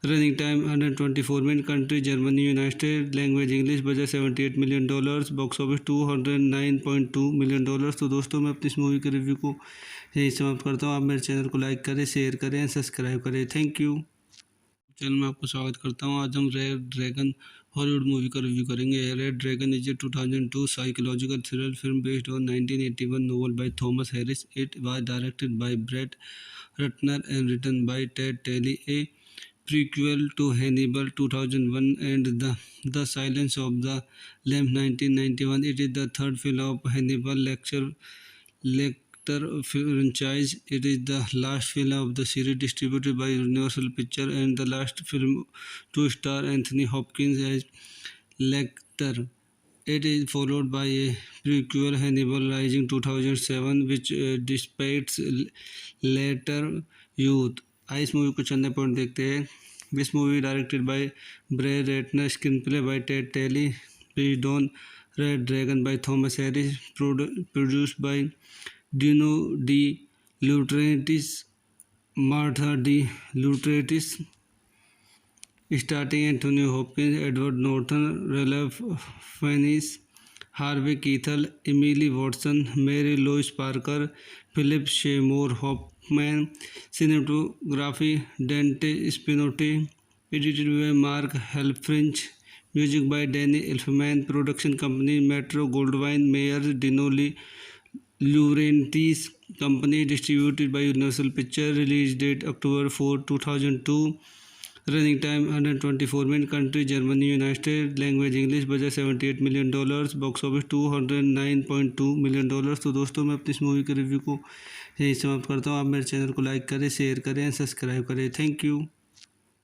running time 124 minutes, country Germany, United States, language English, budget $78 million, box office $209.2 million। तो दोस्तों मैं अपनी इस movie के review को यही समाप्त करता हूँ। आप मेरे चैनल को लाइक करें, शेयर करें, सब्सक्राइब करें। Thank you. चैनल में आपको स्वागत करता हूँ। आज हम रेड ड्रैगन हॉलीवुड मूवी का रिव्यू करेंगे। Red dragon is a 2002 psychological thriller film based on 1981 novel by Thomas Harris. It was directed by Brett Ratner and written by Ted Talley, a prequel to Hannibal 2001 and The Silence of the Lambs 1991. It is the third film of Hannibal Lecter franchise. It is the last film of the series distributed by Universal Pictures and the last film to star Anthony Hopkins as Lecter. It is followed by a prequel, Hannibal Rising 2007, which depicts later youth. इस movie को चलने point देखते हैं। This movie directed by Brett Ratner, screenplay by Ted Tally, based on Red Dragon by Thomas Harris, produced by Dino De Laurentiis, Martha De Laurentiis, starting Anthony Hopkins, Edward Norton, Ralph Fiennes, Harvey Keitel, Emily Watson, Mary Louise Parker, Philip Seymour Hoffman, cinematography Dante Spinotti, edited by Mark Helfrich, music by Danny Elfman, production company Metro Goldwyn Mayer Dinoli Laurentiis Company, distributed by Universal Pictures, release date October 4, 2002, running time 124 minutes, country Germany, United States, language English, budget $78 million, box office $209.2 million। तो दोस्तों मैं अपनी इस movie के review को यही समाप्त करता हूँ। आप मेरे चैनल को लाइक करें, शेयर करें, सब्सक्राइब करें। Thank you.